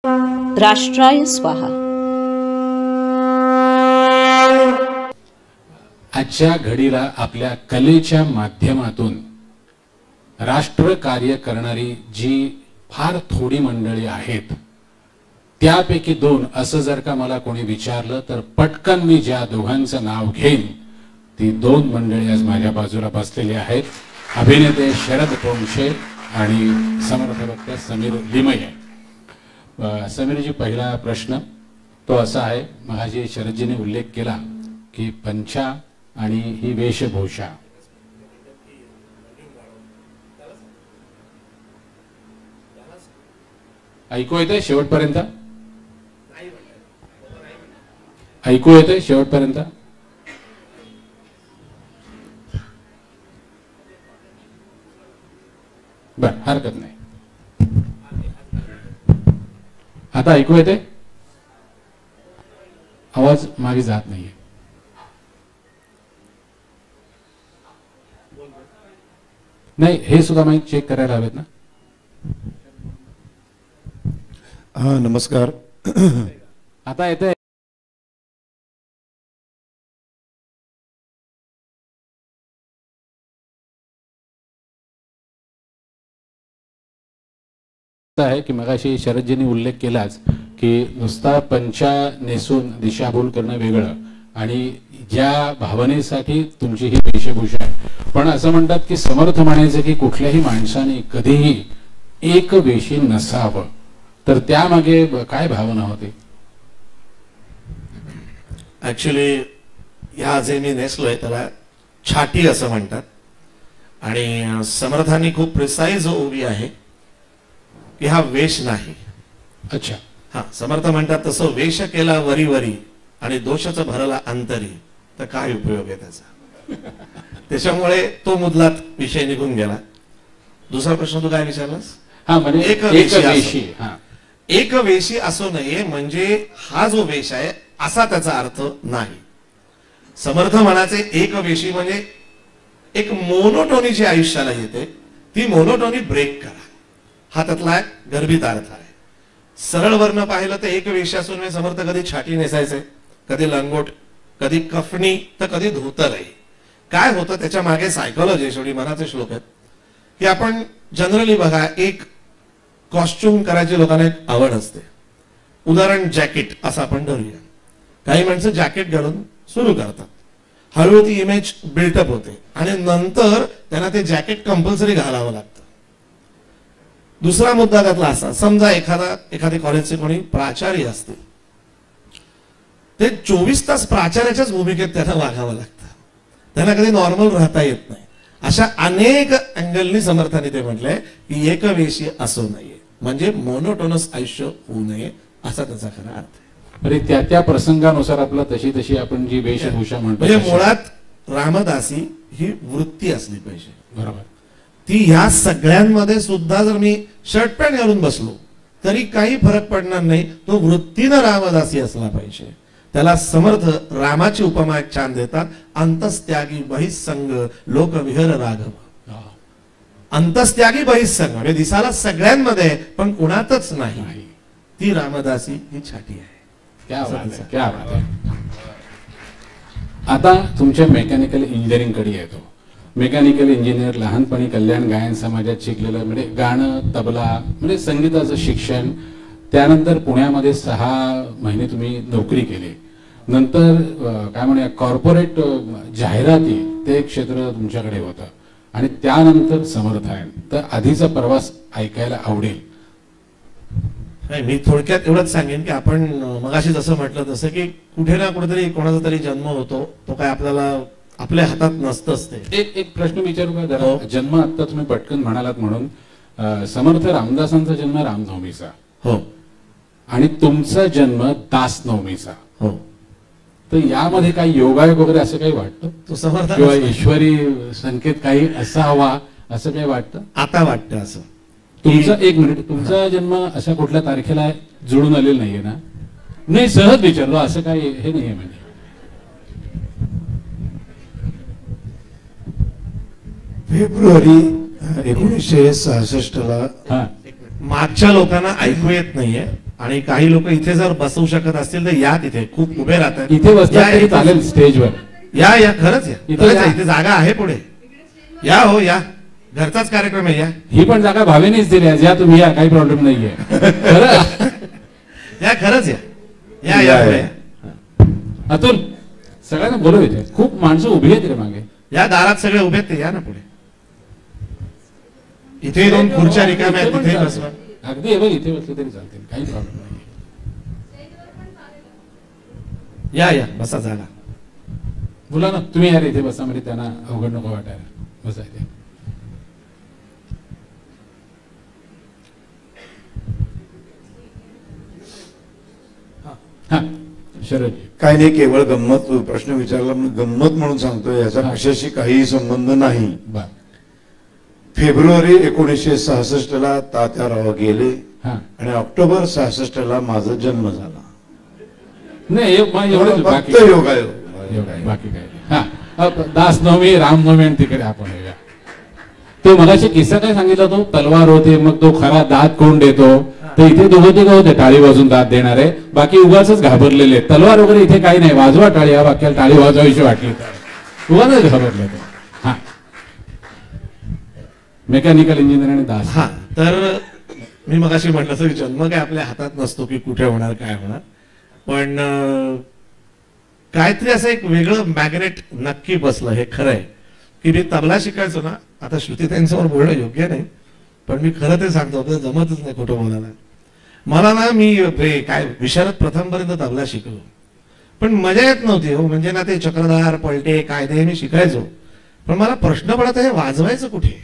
राष्ट्राय स्वाहा. आजच्या घडीला आपल्या कलेच्या माध्यमातून राष्ट्र कार्य करणारी जी फार थोडी मंडळी आहेत, त्यापैकी दोन असं जर का मला कोणी विचारलं तर पटकन मी ज्या दोघांचं नाव घेईन ती दोन मंडळी आज माझ्या बाजूला बसलेली आहेत. अभिनेते शरद पोंक्षे आणि समर्थ वक्ते समीर लिमये. समीरजी, पहिला प्रश्न तो असा आहे, मगाशी शरदजीने उल्लेख केला की पंचा आणि ही वेशभूषा, ऐकू येते शेवटपर्यंत? ऐकू येते शेवटपर्यंत? बर, हरकत नाही. आता ऐकू येते? आवाज मागे जात नाहीये. नाही, हे सुद्धा माईक चेक करायला हवेत ना. हा, नमस्कार. आता येते? आहे की मगाशी शरदजींनी उल्लेख केलाच की नुसता पंचा नेसून दिशाभूल करणं वेगळं आणि ज्या भावनेसाठी तुमची ही वेशभूषा आहे. पण असं म्हणतात की समर्थ म्हणायचं की कुठल्याही माणसाने कधीही एक वेशी नसावं, तर त्यामागे काय भावना होती? ऍक्च्युली या जे मी नेसलोय त्याला छाटी असं म्हणतात आणि समर्थांनी खूप प्रिसाइज उभी आहे की हा वेश नाही. अच्छा. हा, समर्थ म्हणतात तसं वेश केला वरी वरी आणि दोषच भरला अंतरी, तर काय उपयोग आहे त्याचा? त्याच्यामुळे तो मुद्दात विषय निघून गेला. दुसरा प्रश्न तू काय विचारलास? हा, म्हणजे एक वेशी. हा, एक वेशी असू नये म्हणजे हा जो वेश आहे असा त्याचा अर्थ नाही. समर्थ म्हणाचे एक वेशी म्हणजे एक मोनोटोनी जी आयुष्याला येते ती मोनोटोनी ब्रेक करा, हा त्यातला गर्भित अर्थ आहे. सरळ वर्ण पाहिलं तर एक वेश असून मी समर्थ कधी छाटी नेसायचे, कधी लंगोट, कधी कफणी, तर कधी धोतर आहे. काय होतं त्याच्या मागे सायकोलॉजी, शेवटी मनाचे श्लोक आहेत की आपण जनरली बघा एक कॉस्ट्युम करायची लोकांना एक आवड असते. उदाहरण जॅकेट असं आपण धरूया. काही माणसं जॅकेट घालून सुरू करतात, हळूहळू ती इमेज बिल्टअप होते आणि नंतर त्यांना ते जॅकेट कंपल्सरी घालावं लागतं. दुसरा मुद्दा त्यातला असा, समजा एखादी कॉलेजचे कोणी प्राचार्य असतील, ते 24 तास प्राचार्याच्याच भूमिकेत त्यांना वागावं लागतं, त्यांना कधी नॉर्मल राहता येत नाही. अशा अनेक अँगलनी समर्थाने ते म्हटलंय की एकवेशी असू नये म्हणजे मोनोटोनस आयुष्य होऊ नये, असा त्याचा खरा अर्थ आहे. अरे त्या त्या प्रसंगानुसार आपला तशी आपण जी वेशभूषा म्हणतो, म्हणजे मुळात रामदासी ही वृत्ती असली पाहिजे. बरोबर. ती ह्या सगळ्यांमध्ये सुद्धा जर मी शर्ट पॅन्ट घालून बसलो तरी काही फरक पडणार नाही, तो वृत्तीनं रामदासी असला पाहिजे. त्याला समर्थ रामाची उपमा एक छान देतात, अंतस्त्यागी बहिस्संग लोकविहर राघव. अंतस्त्यागी बहिस्संग म्हणजे दिसाला सगळ्यांमध्ये पण कुणातच नाही, ती रामदासी ही छाटी आहे. क्या बात आहे, क्या बात आहे. आता तुमच्या मेकॅनिकल इंजिनिअरिंग कडे येतो. मेकॅनिकल इंजिनियर लहानपणी कल्याण गायन समाजात शिकलेलं, म्हणजे गाणं, तबला, म्हणजे संगीताचं शिक्षण. त्यानंतर पुण्यामध्ये 6 महिने तुम्ही नोकरी केली. नंतर काय म्हणूया कॉर्पोरेट जाहिराती ते क्षेत्र तुमच्याकडे होतं आणि त्यानंतर समर्थायन. तर आधीचा प्रवास ऐकायला आवडेल. नाही, मी थोडक्यात एवढंच सांगेन की आपण मगाशी जसं म्हटलं तसं की कुठे ना कुठेतरी कोणाचा तरी जन्म होतो, तो काय आपल्या हातात नसतंच ते. एक प्रश्न विचारू का जरा? जन्म आता तुम्ही पटकन म्हणालात म्हणून, समर्थ रामदासांचा जन्म रामनवमीचा, हो, आणि तुमचा जन्म दासनवमीचा, हो. तर यामध्ये काही योगायोग वगैरे असं काही वाटतं? तो समर्थ किंवा ईश्वरी संकेत काही असावा असं काही वाटतं? आता वाटतं असं. तुमचा एक मिनिट, तुमचा जन्म अशा कुठल्या तारखेला जुळून आलेला नाहीये ना? नाही, सहज विचारलो, असं काही हे नाहीये. म्हणजे फेब्रुवारी 1966 ला. मागच्या लोकांना ऐकू येत नाहीये आणि काही लोक इथे जर बसवू शकत असतील तर या, तिथे खूप उभे राहतात. इथे बसला तरी चालेल स्टेजवर. या या खरंच या, इथे इथे जागा आहे पुढे. या हो या, घरचाच कार्यक्रम आहे. या, ही पण जागा भावेनेच दिली आहे. या तुम्ही या, काही प्रॉब्लेम नाहीये. या खरंच या या या पुढे. अतुल सगळ्यांना बोलव इथे, खूप माणसं उभी आहेत रे मागे. या दारात सगळे उभे आहेत, या ना पुढे. इथे 2 खुर्च्या रिकाम्या आहेत, तिथे बसवा. अगदी हे बघ, इथे बसलं तरी चालतील, काही प्रॉब्लेम नाही. या या बसा, जागा. बोला ना तुम्ही यार, इथे बसा, म्हणजे त्यांना अवघड नको वाटायला. बसा इथे. हा शरद, काही नाही, केवळ गंमत, प्रश्न विचारला म्हणून गंमत म्हणून सांगतोय, याचा कशाशी काही संबंध नाही. फेब्रुवारी 1966 ला तात्याराव गेले आणि ऑक्टोबर 66 ला माझा जन्म झाला. नाही एवढं बाकी योगायोग, बाकी काय. हा दासनवमी, रामनवमी आणि तिकडे आपण येऊया. तो मगाशी किस्सा काय सांगितला, तो तलवार होते, मग तो खरा दात कोण देतो, तर इथे दोघं तिघं होते टाळी वाजून दात देणारे, बाकी उगाच घाबरलेले. तलवार वगैरे इथे काही नाही, वाजवा टाळी, या वाक्याला टाळी वाजवायची वाटली तर उगाच घाबरले ते. हा मेकॅनिकल इंजिनियर आणि दास. हा तर मी मगाशी म्हटलं तर जन्म काय आपल्या हातात नसतो की कुठे होणार काय होणार, पण काहीतरी असं एक वेगळं मॅग्नेट नक्की बसलं. हे खरं आहे की मी तबला शिकायचो ना, आता श्रुती त्यांच्यावर बोलणं योग्य नाही, पण मी खरं ते सांगतो, जमतच नाही खोटं बोलायला. मला ना, मी काय विशारद प्रथम पर्यंत तबला शिकलो, पण मजा येत नव्हती हो. म्हणजे ना ते चक्रधार, पलटे, कायदे मी शिकायचो, पण मला प्रश्न पडत हे वाजवायचं कुठे.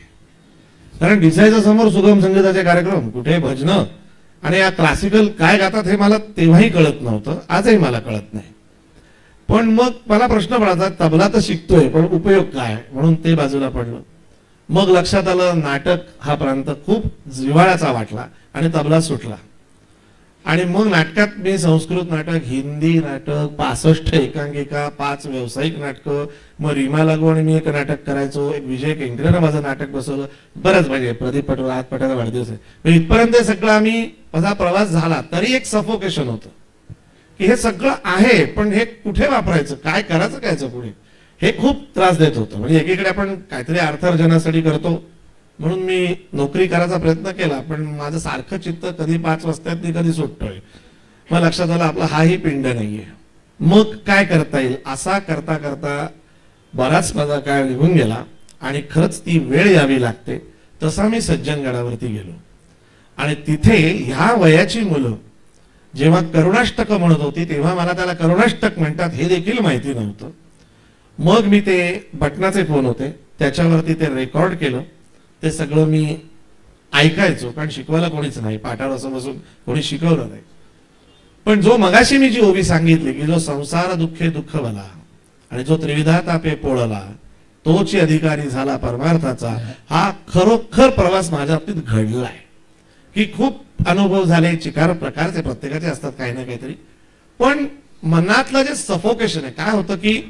कारण दिसायचं समोर सुगम संगीताचे कार्यक्रम, कुठे भजनं, आणि या क्लासिकल काय गातात हे मला तेव्हाही कळत नव्हतं, आजही मला कळत नाही. पण मग मला प्रश्न पडायचा, तबला तर शिकतोय पण उपयोग काय, म्हणून ते बाजूला पडलं. मग लक्षात आलं नाटक हा प्रांत खूप जिव्हाळ्याचा वाटला आणि तबला सुटला. आणि मग नाटकात मी संस्कृत नाटक, हिंदी नाटक, 65 एकांकिका, 5 व्यावसायिक नाटकं, मग रीमा लागू आणि मी एक नाटक करायचो, एक विजय केंकरेनं माझं नाटक बसवलं, बरंच म्हणजे प्रदीप पटोळे, हात पटायला वाढदिवस आहे. इथपर्यंत सगळं आम्ही माझा प्रवास झाला, तरी एक सफोकेशन होतं की हे सगळं आहे पण हे कुठे वापरायचं, काय करायचं, कायचं पुढे, हे खूप त्रास देत होतं. म्हणजे एकीकडे आपण काहीतरी अर्थार्जनासाठी करतो म्हणून मी नोकरी करायचा प्रयत्न केला, पण माझं सारखं चित्त कधी 5 वाजतातनी कधी सुटतोय. मग लक्षात आलं आपला हाही पिंड नाहीये, मग काय करता येईल. असा करता करता बराच माझा काळ निघून गेला आणि खरंच ती वेळ यावी लागते. तसा मी सज्जनगडावरती गेलो आणि तिथे ह्या वयाची मुलं जेव्हा करुणाष्टक म्हणत होती, तेव्हा मला त्याला करुणाष्टक म्हणतात हे देखील माहिती नव्हतं. मग मी ते बटनाचे फोन होते, त्याच्यावरती ते रेकॉर्ड केलं. ते सगळं मी ऐकायचो, कारण शिकवायला कोणीच नाही, पाठावर असं बसून कोणी शिकवलं नाही. पण जो मगाशी मी जी ओवी सांगितली की जो संसार दुःखे दुःख भला आणि जो त्रिविधा तापे पोळला तोची अधिकारी झाला परमार्थाचा, हा खरोखर प्रवास माझ्या बाबतीत घडलाय. की खूप अनुभव झाले, चिकार प्रकारचे प्रत्येकाचे असतात काही ना काहीतरी, पण मनातलं जे सफोकेशन आहे, काय होतं की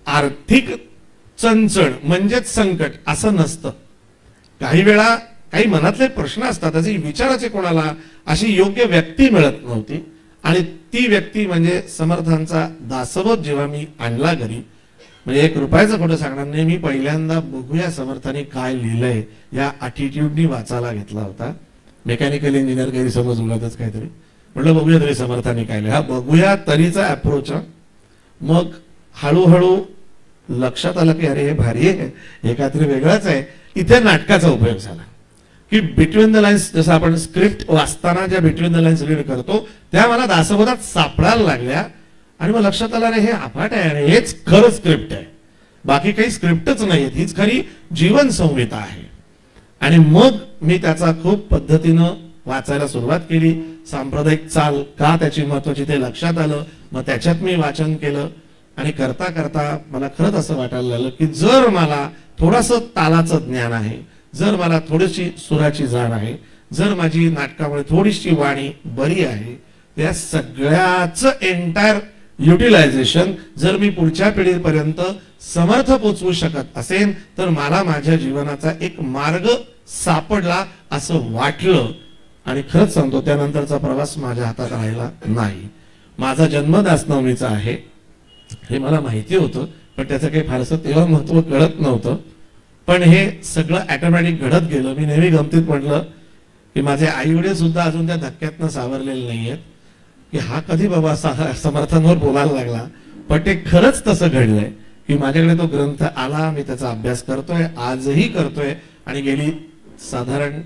आर्थिक चणचण म्हणजेच संकट असं नसतं. काही वेळा काही मनातले प्रश्न असतात, त्याचे विचाराचे कोणाला अशी योग्य व्यक्ती मिळत नव्हती, आणि ती व्यक्ती म्हणजे समर्थांचा दासबोध जेव्हा मी आणला घरी, म्हणजे 1 रुपयाचं खोटं सांगणार नाही, मी पहिल्यांदा बघूया समर्थांनी काय लिहिलंय या ॲटिट्यूडनी वाचायला घेतला होता. मेकॅनिकल इंजिनियर गैरसमज उगाच काहीतरी म्हटलं, बघूया तरी समर्थांनी काय लिहिलं, हा बघूया तरीचा अप्रोच. मग हळूहळू लक्षात आलं की अरे हे भारी आहे, हे काहीतरी वेगळंच आहे. इथे नाटकाचा उपयोग झाला की बिटवीन द लाईन्स, जसं आपण स्क्रिप्ट वाचताना ज्या बिटवीन द लाईन्स रीड करतो त्या मला दासबोधात सापडायला लागल्या. आणि मग लक्षात आलं रे हे अफाट आहे आणि हेच खरं स्क्रिप्ट आहे, बाकी काही स्क्रिप्टच नाही, हीच खरी जीवन संहिता आहे. आणि मग मी त्याचा खूप पद्धतीनं वाचायला सुरुवात केली. सांप्रदायिक चाल का त्याची महत्वाची ते लक्षात आलं. मग त्याच्यात मी वाचन केलं आणि करता करता मला खरंच असं वाटायला लागलं की जर मला थोडंसं तालाचं ज्ञान आहे, जर मला थोडीशी सुराची जाण आहे, जर माझी नाटकामुळे थोडीशी वाणी बरी आहे, त्या सगळ्याचं एंटायर युटिलायझेशन जर मी पुढच्या पिढीपर्यंत समर्थ पोचवू शकत असेल तर मला माझ्या जीवनाचा एक मार्ग सापडला असं वाटलं. आणि खरंच सांगतो त्यानंतरचा प्रवास माझ्या हातात राहिला नाही. माझा जन्म दासनवमीचा आहे हे मला माहिती होतं, पण त्याचं काही फारसं तेव्हा महत्व कळत नव्हतं. पण हे सगळं ऑटोमॅटिक घडत गेलं. मी नेहमी गमतीत म्हटलं की माझे आई वडील सुद्धा अजून त्या धक्क्यातनं सावरलेले नाहीयेत की हा कधी बाबा समर्थांवर बोलायला लागला. पण ते खरंच तसं घडलंय की माझ्याकडे तो ग्रंथ आला, मी त्याचा अभ्यास करतोय, आजही करतोय. आणि गेली साधारण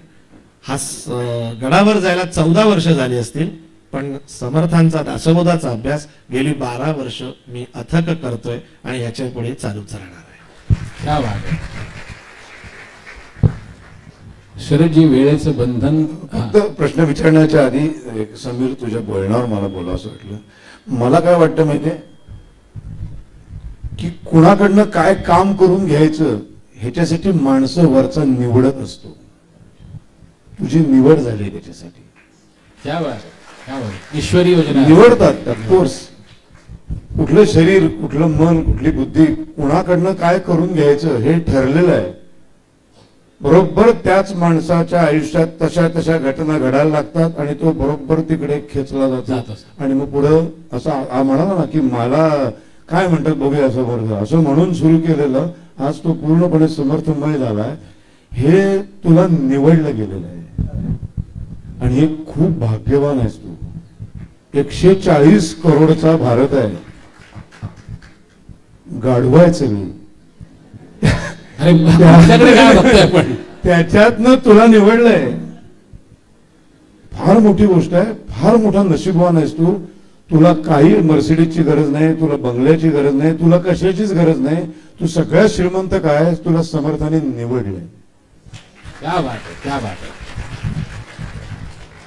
गडावर जायला 14 वर्ष झाली असतील, पण समर्थांचा दासबोधाचा अभ्यास गेली 12 वर्ष मी अथक करतोय आणि ह्याच्या पुढे चालूच राहणार आहे. क्या बात आहे. शरदजी, वेळेचं बंधन. फक्त प्रश्न विचारण्याच्या आधी समीर तुझ्या बोलण्यावर मला बोलावंसं वाटलं. मला काय वाटतं माहितीये की कुणाकडनं काय काम करून घ्यायचं ह्याच्यासाठी माणसं वरचा निवडत असतो. तुझी निवड झाली त्याच्यासाठी. क्या बात आहे, क्या बात आहे. ईश्वरी योजना निवडतात ऑफकोर्स. कुठलं शरीर, कुठलं मन, कुठली बुद्धी, कुणाकडनं काय करून घ्यायचं हे ठरलेलं आहे. बरोबर त्याच माणसाच्या आयुष्यात तशा तशा घटना घडायला लागतात आणि तो बरोबर तिकडे खेचला जातो. आणि मग पुढं असं म्हणाला ना की मला काय म्हणतात बघूया असं बरोबर असं म्हणून सुरू केलेलं आज तो पूर्णपणे समर्थमय झालाय. हे तुला निवडलं गेलेलं आहे आणि हे खूप भाग्यवान आहेस तू. 140 करोडचा भारत आहे. गाढवायचं मी त्याच्यातनं तुला निवडलंय. फार मोठी गोष्ट आहे. फार मोठा नशीबवान आहेस तू. तुला काही मर्सिडीजची गरज नाही, तुला बंगल्याची गरज नाही, तुला कशाचीच गरज नाही. तू सगळ्यात श्रीमंत काय, तुला समर्थाने निवडलंय. क्या बात आहे, क्या बात आहे.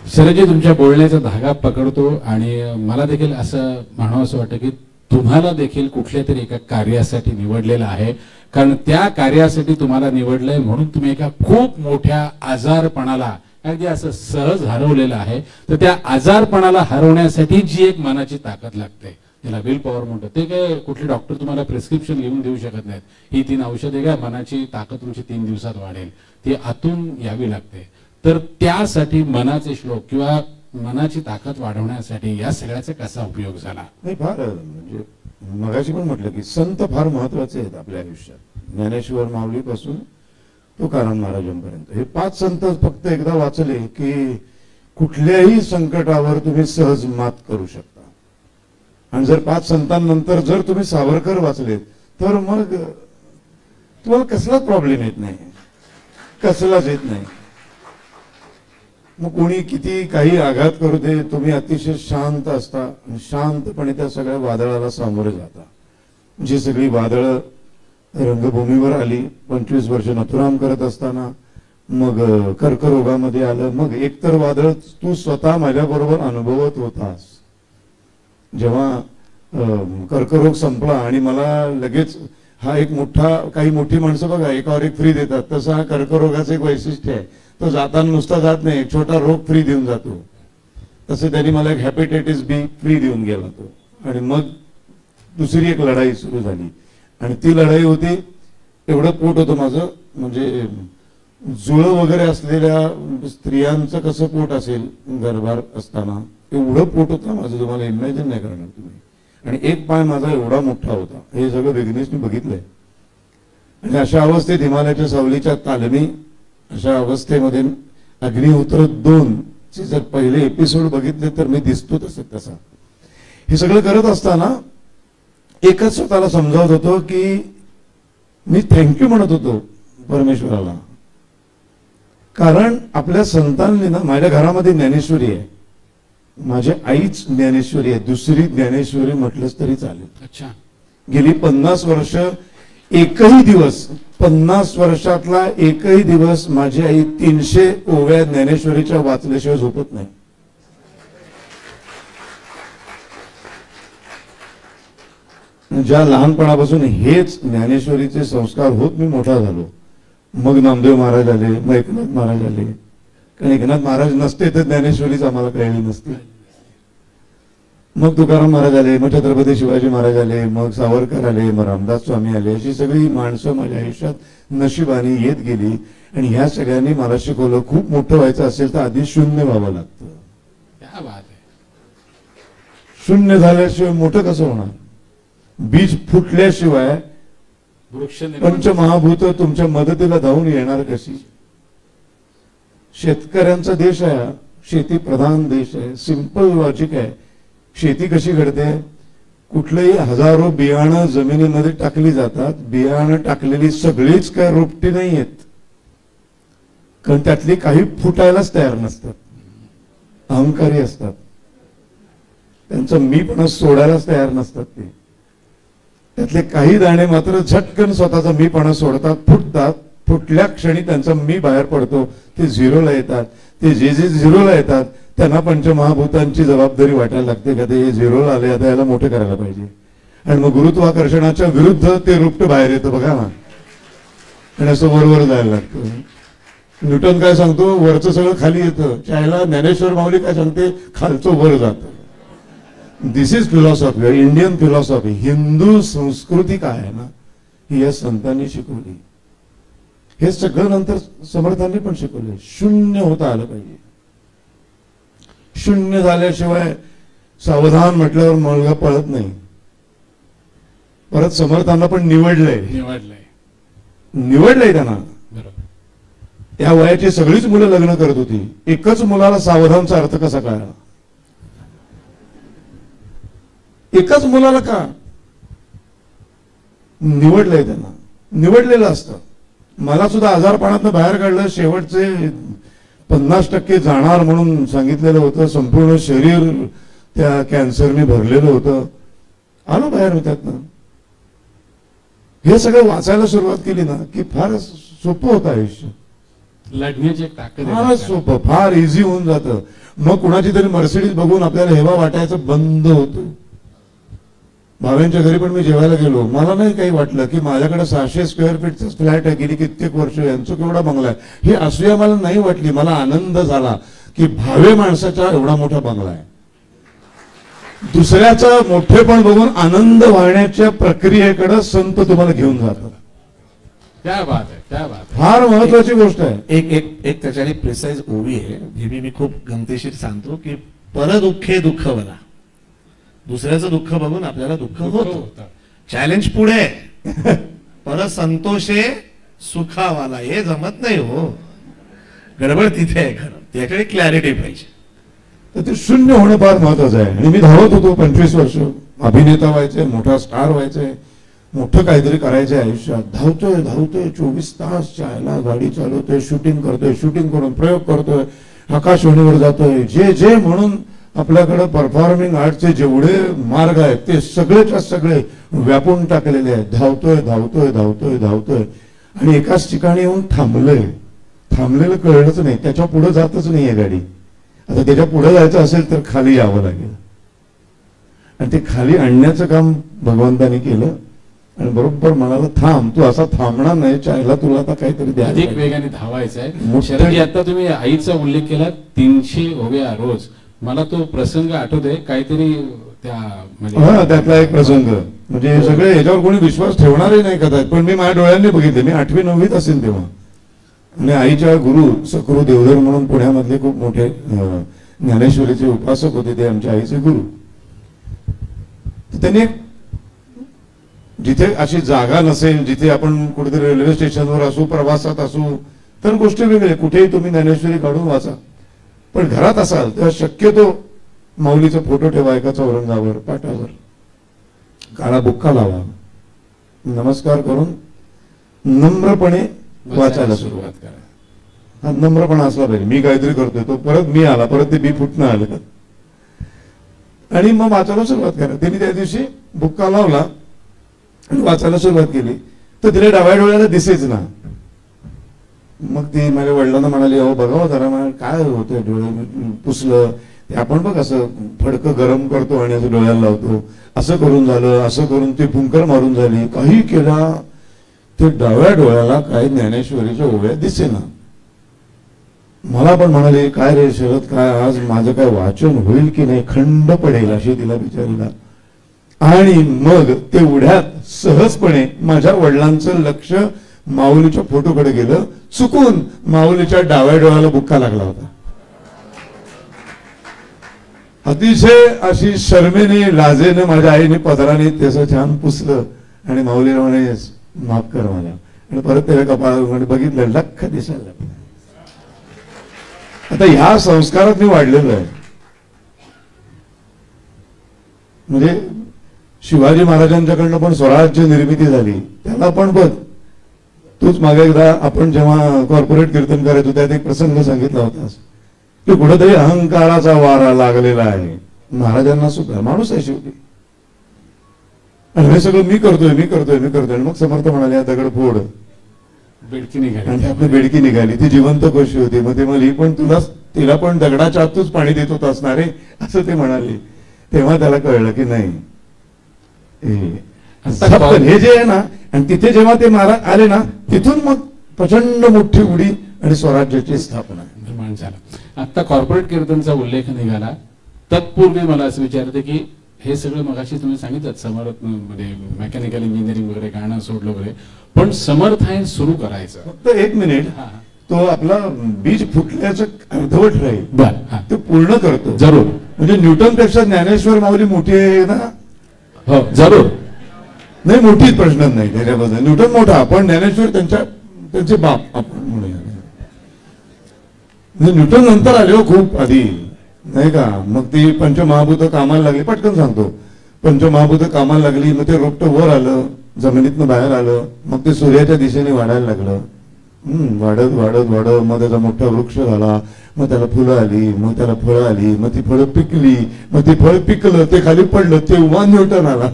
शरदजी, तुमच्या बोलण्याचा धागा पकडतो आणि मला देखील असं म्हणावं असं वाटतं की तुम्हाला देखील कुठल्या तरी एका कार्यासाठी निवडलेलं आहे. कारण त्या कार्यासाठी तुम्हाला निवडलंय म्हणून तुम्ही एका खूप मोठ्या आजारपणाला अगदी असं सहज हरवलेलं आहे. तर त्या आजारपणाला हरवण्यासाठी जी एक मनाची ताकद लागते त्याला विल पॉवर म्हणतो. ते काय कुठले डॉक्टर तुम्हाला प्रिस्क्रिप्शन लिहून देऊ शकत नाहीत. ही 3 औषधे घ्या, मनाची ताकद तुमची 3 दिवसात वाढेल. ती आतून यावी लागते. तर त्यासाठी मनाचे श्लोक किंवा मनाची ताकद वाढवण्यासाठी या सगळ्याचा कसा उपयोग झाला? नाही, फार म्हणजे मगाशी पण म्हटलं की संत फार महत्वाचे आहेत आपल्या आयुष्यात. ज्ञानेश्वर माऊलीपासून तुकाराम महाराजांपर्यंत हे 5 संत फक्त एकदा वाचले की कुठल्याही संकटावर तुम्ही सहज मात करू शकता. आणि जर 5 संतांनंतर जर तुम्ही सावरकर वाचले तर मग तुम्हाला कसलाच प्रॉब्लेम येत नाही, कसलाच येत नाही. मग कोणी किती काही आघात करू दे, तुम्ही अतिशय शांत असता आणि शांतपणे त्या सगळ्या वादळाला सामोरे जाता. जी सगळी वादळं रंगभूमीवर आली 25 वर्ष नथुराम करत असताना, मग कर्करोगामध्ये आलं, मग एकतर वादळ तू स्वतः माझ्याबरोबर अनुभवत होतास. जेव्हा कर्करोग संपला आणि मला लगेच हा एक मोठा, काही मोठी माणसं बघा एकावर एक फ्री देतात, तसं हा कर्करोगाचं एक वैशिष्ट्य आहे. तो जाताना नुसता जात नाही, एक छोटा रोग फ्री देऊन जातो. तसं त्यांनी मला एक हेपेटायटिस बी फ्री देऊन गेला तो. आणि मग दुसरी एक लढाई सुरू झाली आणि ती लढाई होती, एवढं पोट होतं माझं, म्हणजे जुळं वगैरे असलेल्या स्त्रियांचं कसं पोट असेल गर्भार असताना, एवढं पोट होतं माझं, तुम्हाला इमॅजिन नाही करणार तुम्ही. आणि एक पाय माझा एवढा मोठा होता. हे सगळं विघ्नेशने बघितलंय. आणि अशा अवस्थेत हिमालयाच्या सावलीच्या तालमी, अशा अवस्थेमध्ये अग्निहोत्र 2 चे जर पहिले एपिसोड बघितले तर मी दिसतो तसा. हे सगळं करत असताना एकच स्वतःला समजावत होतो की मी थँक्यू म्हणत होतो परमेश्वराला. कारण आपल्या संतांनी ना, माझ्या घरामध्ये ज्ञानेश्वरी आहे, माझ्या आईच ज्ञानेश्वरी आहे, दुसरी ज्ञानेश्वरी म्हटलंच तरी चालेल. अच्छा. गेली 50 वर्ष एकही दिवस, 50 वर्षातला एकही दिवस माझी आई 300 ओव्या ज्ञानेश्वरीच्या वाचल्याशिवाय झोपत नाही. ज्या लहानपणापासून हेच ज्ञानेश्वरीचे संस्कार होत मी मोठा झालो. मग नामदेव महाराज आले, मग एकनाथ महाराज आले. कारण एकनाथ महाराज नसते तर ज्ञानेश्वरीच आम्हाला कळली नसती. मग तुकाराम महाराज आले, मग छत्रपती शिवाजी महाराज आले, मग सावरकर आले, मग रामदास स्वामी आले. अशी सगळी माणसं माझ्या आयुष्यात नशिबाने येत गेली. आणि ह्या सगळ्यांनी मला शिकवलं, खूप मोठं व्हायचं असेल तर आधी शून्य व्हावं लागतं. क्या बात आहे. शून्य झाल्याशिवाय मोठं कसं होणार? बीज फुटल्याशिवाय वृक्ष निर्माण. पंचमहाभूत तुमच्या मदतीला धावून येणार कशी? शेतकऱ्यांचा देश आहे, शेती प्रधान देश आहे. सिंपल लॉजिक आहे. शेती कशी घडते? कुठलंही हजारो बियाणं जमिनीमध्ये टाकली जातात. बियाणं टाकलेली सगळीच काय रोपटी नाही आहेत, कारण त्यातली काही फुटायलाच तयार नसतात, अहंकारी असतात. त्यांचं मीपणा सोडायलाच तयार नसतात. ते त्यातले काही दाणे मात्र झटकन स्वतःचा मीपणा सोडतात, फुटतात. फुटल्या क्षणी त्यांचा मी बाहेर पडतो, ते झिरोला येतात. ते जे जे झिरोला येतात त्यांना पंचमहाभूतांची जबाबदारी वाटायला लागते का ते झिरोला आले, आता याला मोठे करायला पाहिजे. आणि मग गुरुत्वाकर्षणाच्या विरुद्ध ते रुपट बाहेर येतं बघा ना, आणि असं वरवर जायला लागतं. न्यूटन काय सांगतो? वरचं सगळं खाली येतं. चायला ज्ञानेश्वर माऊली काय सांगते? खालचं वर जातं. This is philosophy, Indian philosophy. Hindu संस्कृती काय आहे ना, ही या संतांनी शिकवली. हे सगळं नंतर समर्थांनी पण शिकवले. शून्य होता आलं पाहिजे. शून्य झाल्याशिवाय सावधान म्हटल्यावर मुलगा पळत नाही. परत समर्थांना पण निवडलंय त्यांना. त्या वयाची सगळीच मुलं लग्न करत होती. एकच मुलाला सावधानचा अर्थ कसा कळला? एकाच मुलाला का निवडलंय? त्यांना निवडलेलं असतं. मला सुद्धा आजारपणातनं बाहेर काढलं. शेवटचे 50% जाणार म्हणून सांगितलेलं होतं. संपूर्ण शरीर त्या कॅन्सरने भरलेलं होतं. आलो बाहेर त्यातनं. हे सगळं वाचायला सुरुवात केली ना की फार सोपं होतं आयुष्य. लढण्याची एक ताकद आहे. फार सोपं, फार इझी होऊन जातं. मग कुणाची तरी मर्सिडीज बघून आपल्याला हेवा वाटायचं बंद होतं. भावेंच्या घरी पण मी जेवायला गेलो. मला नाही काही वाटलं की माझ्याकडे 600 स्क्वेअर फीटचा फ्लॅट आहे, गेली कित्येक वर्ष, यांचं केवढा बंगला आहे. ही असूया मला नाही वाटली. मला आनंद झाला की भावे माणसाचा एवढा मोठा बंगला आहे. दुसऱ्याचा मोठेपण बघून आनंद वाहण्याच्या प्रक्रियेकडे संत तुम्हाला घेऊन जातात. क्या बात आहे, क्या बात आहे. फार महत्वाची गोष्ट आहे. एक त्याच्याने प्रिसाइज ओवी आहे, जी मी खूप गमतीशीर सांगतो की परदुःखे दुःख बना. दुसऱ्याचं दुःख बघून आपल्याला दुःख होतं. चॅलेंज पुढे परसंतोषे सुखावाला. हे जमत नाही हो, गडबड तिथे आहे. खरं त्याकडे क्लॅरिटी पाहिजे. तर ते शून्य होणं फार महत्वाचं आहे. आणि मी धावत होतो 25 वर्ष. अभिनेता व्हायचंय, मोठा स्टार व्हायचंय, मोठं काहीतरी करायचंय आयुष्यात. धावतोय 24 तास. चायला गाडी चालवतोय, शूटिंग करतोय, शूटिंग करून प्रयोग करतोय, आकाशवाणीवर जातोय. जे जे म्हणून आपल्याकडे परफॉर्मिंग आर्टचे जेवढे मार्ग आहेत ते सगळेच्या सगळे व्यापून टाकलेले आहेत. धावतोय. आणि एकाच ठिकाणी येऊन थांबलेलं कळलंच नाही. त्याच्या पुढे जातच नाहीये गाडी. आता त्याच्या पुढे जायचं असेल तर खाली यावं लागेल. आणि ते खाली आणण्याचं काम भगवंतानी केलं. आणि बरोबर म्हणाला, थांब, तू असा थांबणार नाही. चायला तुला आता काहीतरी द्या. अधिक वेगाने धावायचं आहे. शरद, आता तुम्ही आईचा उल्लेख केला, 300 उभ्या रोज. मला तो प्रसंग आठवतोय काहीतरी त्या म्हणजे त्यातला एक प्रसंग. म्हणजे हे सगळे याच्यावर कोणी विश्वास ठेवणारही नाही कदाचित, पण मी माझ्या डोळ्यांनी बघितले. मी 8वी 9वीत असेल तेव्हा. आणि आईच्या गुरु सकृ देवधर म्हणून पुण्यामधले खूप मोठे ज्ञानेश्वरीचे उपासक होते, ते आमच्या आईचे गुरु. त्यांनी जिथे अशी जागा नसेल, जिथे आपण कुठेतरी रेल्वे स्टेशनवर असू, प्रवासात असू, तर गोष्टी वेगळी. कुठेही तुम्ही ज्ञानेश्वरी काढून वाचा. पण घरात असाल तेव्हा शक्यतो माऊलीचा फोटो ठेवा एका चौरंगावर, पाटावर. काळा बुक्का लावा. नमस्कार करून नम्रपणे वाचायला सुरुवात करा. हा नम्रपणा असला पाहिजे. मी काहीतरी करतोय, तो परत मी आला, परत ते मी फुटणं आलं. आणि मग वाचायला सुरुवात करा. त्यांनी त्या दिवशी बुक्का लावला आणि वाचायला सुरुवात केली. तर तिला डाव्या डोळ्याला दिसेच ना. मग ती माझ्या वडिलांना म्हणाली, अहो बघावं जरा, काय होतंय डोळे पुसलं ते आपण बघ, असं फडकं गरम करतो आणि असं डोळ्याला लावतो, असं करून झालं, असं करून ती फुंकर मारून झाली, काही केला. ते डाव्या डोळ्याला काही ज्ञानेश्वरीच्या ओव्या दिसेना. मला पण म्हणाले, काय रे शरद, काय आज माझं काय वाचन होईल की नाही, खंड पडेल अशी तिला विचारला. आणि मग तेवढ्यात सहजपणे माझ्या वडिलांचं लक्ष माऊलीच्या फोटोकडे गेलं. चुकून माऊलीच्या डाव्या डोळ्याला बुक्का लागला होता. अतिशय अशी शर्मेने लाजेने माझ्या आईने पदराने त्याचं छान पुसलं आणि माऊलीला म्हणे, माफ कर मला. आणि परत त्याला कपाळ बघितलं, लख दिसायला लागलं. आता ह्या संस्कारात मी वाढलेलो आहे. म्हणजे शिवाजी महाराजांच्याकडनं पण स्वराज्य निर्मिती झाली, त्याला पण बघ. तूच मागे एकदा आपण जेव्हा कॉर्पोरेट कीर्तन करायचो त्यात एक प्रसंग सांगितला होतास की कुठेतरी अहंकाराचा वारा लागलेला आहे. महाराजांना सुद्धा माणूस आहे शेवटी. आणि हे सगळं मी करतोय मी करतोय मी करतोय. मग समर्थ म्हणाले, दगड फोड. बेडकी निघाली आणि आपली बेडकी निघाली. ती जिवंत कशी होती. मग ते मला, ही पण तिला पण दगडाच्या आतूच पाणी देत होत असणार आहे असं ते म्हणाले. तेव्हा त्याला कळलं की नाही, हे जे आहे ना, आणि तिथे जेव्हा ते महाराज आले ना, तिथून मग प्रचंड मोठी उडी आणि स्वराज्याची स्थापना निर्माण झाला. आता कॉर्पोरेट कीर्तनचा उल्लेख निघाला, तत्पूर्वी मला असं विचारते की हे सगळं मगाशी तुम्ही सांगितलं समर्थ मध्ये मेकॅनिकल इंजिनिअरिंग वगैरे गाणं सोडलं वगैरे, पण समर्थ आहे सुरू करायचं. फक्त एक मिनिट, तो आपला बीज फुटल्याचं अर्धवट राहील, बर ते पूर्ण करतो जरूर. म्हणजे न्यूटन पेक्षा ज्ञानेश्वर माऊली मोठी आहे ना. हो जरूर. नाही, मोठीच प्रश्न नाही त्याच्याबद्दल. न्यूटन मोठा, पण ज्ञानेश्वर त्यांचे बाप आपण म्हणूया. म्हणजे न्यूटन नंतर आले हो, खूप आधी, नाही का. मग ती पंचमहाभूत कामाला लागली. पटकन सांगतो. पंचमहाभूत कामाला लागली, मग ते रोपटं वर आलं, जमिनीतनं बाहेर आलं, मग ते सूर्याच्या दिशेने वाढायला लागलं. वाढत वाढत वाढत मग त्याचा मोठा वृक्ष झाला. मग त्याला फुलं आली, मग त्याला फळं आली, मग ती फळं पिकली, मग ती फळं पिकलं, ते खाली पडलं, तेव्हा न्यूटन आला.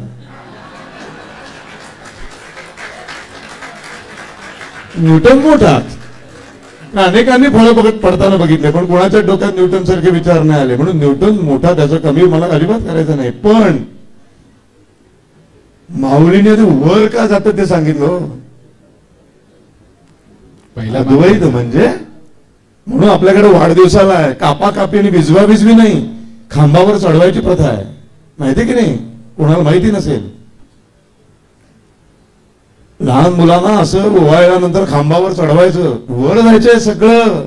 न्यूटन मोठा. अनेकांनी फळं पडताना बघितले, पण कोणाच्या डोक्यात न्यूटन सारखे विचार नाही आले. म्हणून न्यूटन मोठा, त्याचं कमी मला अजिबात करायचं नाही. पण माऊलीने ते वर का जातं ते सांगितलं. अद्वैत म्हणजे, म्हणून आपल्याकडे वाढदिवसाला आहे कापा कापी आणि भिजवा भिजवी नाही, खांबावर चढवायची प्रथा आहे. माहिती की नाही, कोणाला माहिती नसेल. लहान मुलांना असं ओवाळल्यानंतर खांबावर चढवायचं, वर जायचंय सगळं.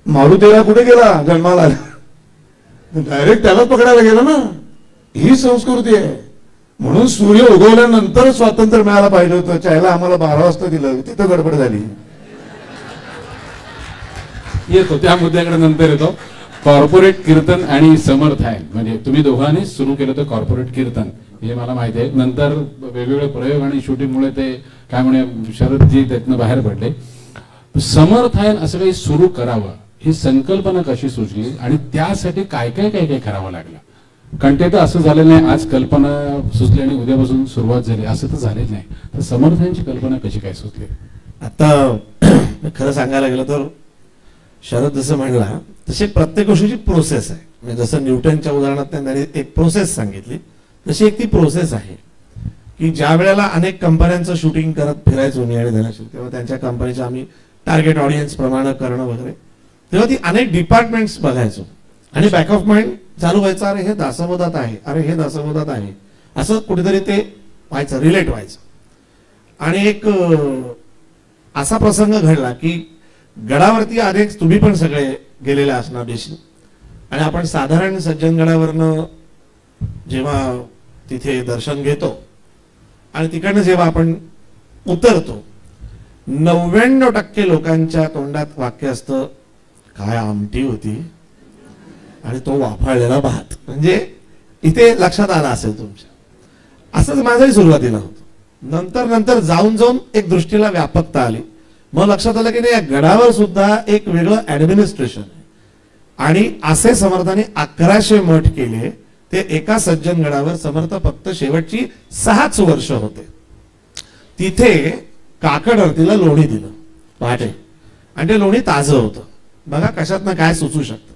मारुतीला कुठे गेला जन्माला, डायरेक्ट त्यालाच पकडायला गेला ना. ही संस्कृती आहे. म्हणून सूर्य उगवल्यानंतर स्वातंत्र्य मिळायला पाहिजे होतं. चायला आम्हाला 12 वाजता दिलं, तिथं गडबड झाली. येतो त्या मुद्द्याकडे नंतर येतो. कॉर्पोरेट कीर्तन आणि समर्थ आहे, म्हणजे तुम्ही दोघांनी सुरू केलं तर कॉर्पोरेट कीर्तन, हे मला माहिती आहे. नंतर वेगवेगळे प्रयोग आणि शूटिंगमुळे ते काय म्हणे शरदजी त्यातनं बाहेर पडले. समर्थ आहे असं काही सुरू करावं, ही संकल्पना कशी सुचली आणि त्यासाठी काय काय काय काय करावं लागलं? कारण ते तर असं झालं नाही आज कल्पना सुचली आणि उद्यापासून सुरुवात झाली, असं तर झालेच नाही. तर समर्थांची कल्पना कशी काय सुचली? आता खरं सांगायला गेलं तर शरद जसं म्हणला तसे प्रत्येक गोष्टीची प्रोसेस आहे. म्हणजे जसं न्यूटनच्या उदाहरणात त्यांनी एक प्रोसेस सांगितली, तशी एक ती प्रोसेस आहे की ज्या वेळेला अनेक कंपन्यांचं शूटिंग करत फिरायचो मी आणि धनश्री, तेव्हा त्यांच्या कंपनीचं आम्ही टार्गेट ऑडियन्स प्रमाणे करणं वगैरे, तेव्हा ती अनेक डिपार्टमेंट्स बघायचो आणि बॅक ऑफ माइंड चालू व्हायचं, अरे हे दासबोधात आहे, अरे हे दासबोधात आहे, असं कुठेतरी ते व्हायचं, रिलेट व्हायचं. आणि एक असा प्रसंग घडला की गडावरती अनेक, तुम्ही पण सगळे गेलेले असणार दिसले, आणि आपण साधारण सज्जनगडावरनं जेव्हा तिथे दर्शन घेतो आणि तिकडनं जेव्हा आपण उतरतो, 99% लोकांच्या तोंडात वाक्य असतं, काय आमटी होती आणि तो वाफाळलेला भात. म्हणजे इथे लक्षात आलं असेल तुमच्या. असंच माझंही सुरुवातीला होतं. नंतर नंतर जाऊन जाऊन एक दृष्टीला व्यापकता आली. मग लक्षात आलं की नाही, या गडावर सुद्धा एक वेगळं ऍडमिनिस्ट्रेशन आहे. आणि असे समर्थांनी 1100 मठ केले. ते एका सज्जन गडावर समर्थ फक्त शेवटची 6 वर्ष होते. तिथे काकड आरतीला लोणी दिलं पहाटे, आणि ते लोणी ताजं होतं. बघा कशातनं काय सुचू शकतं.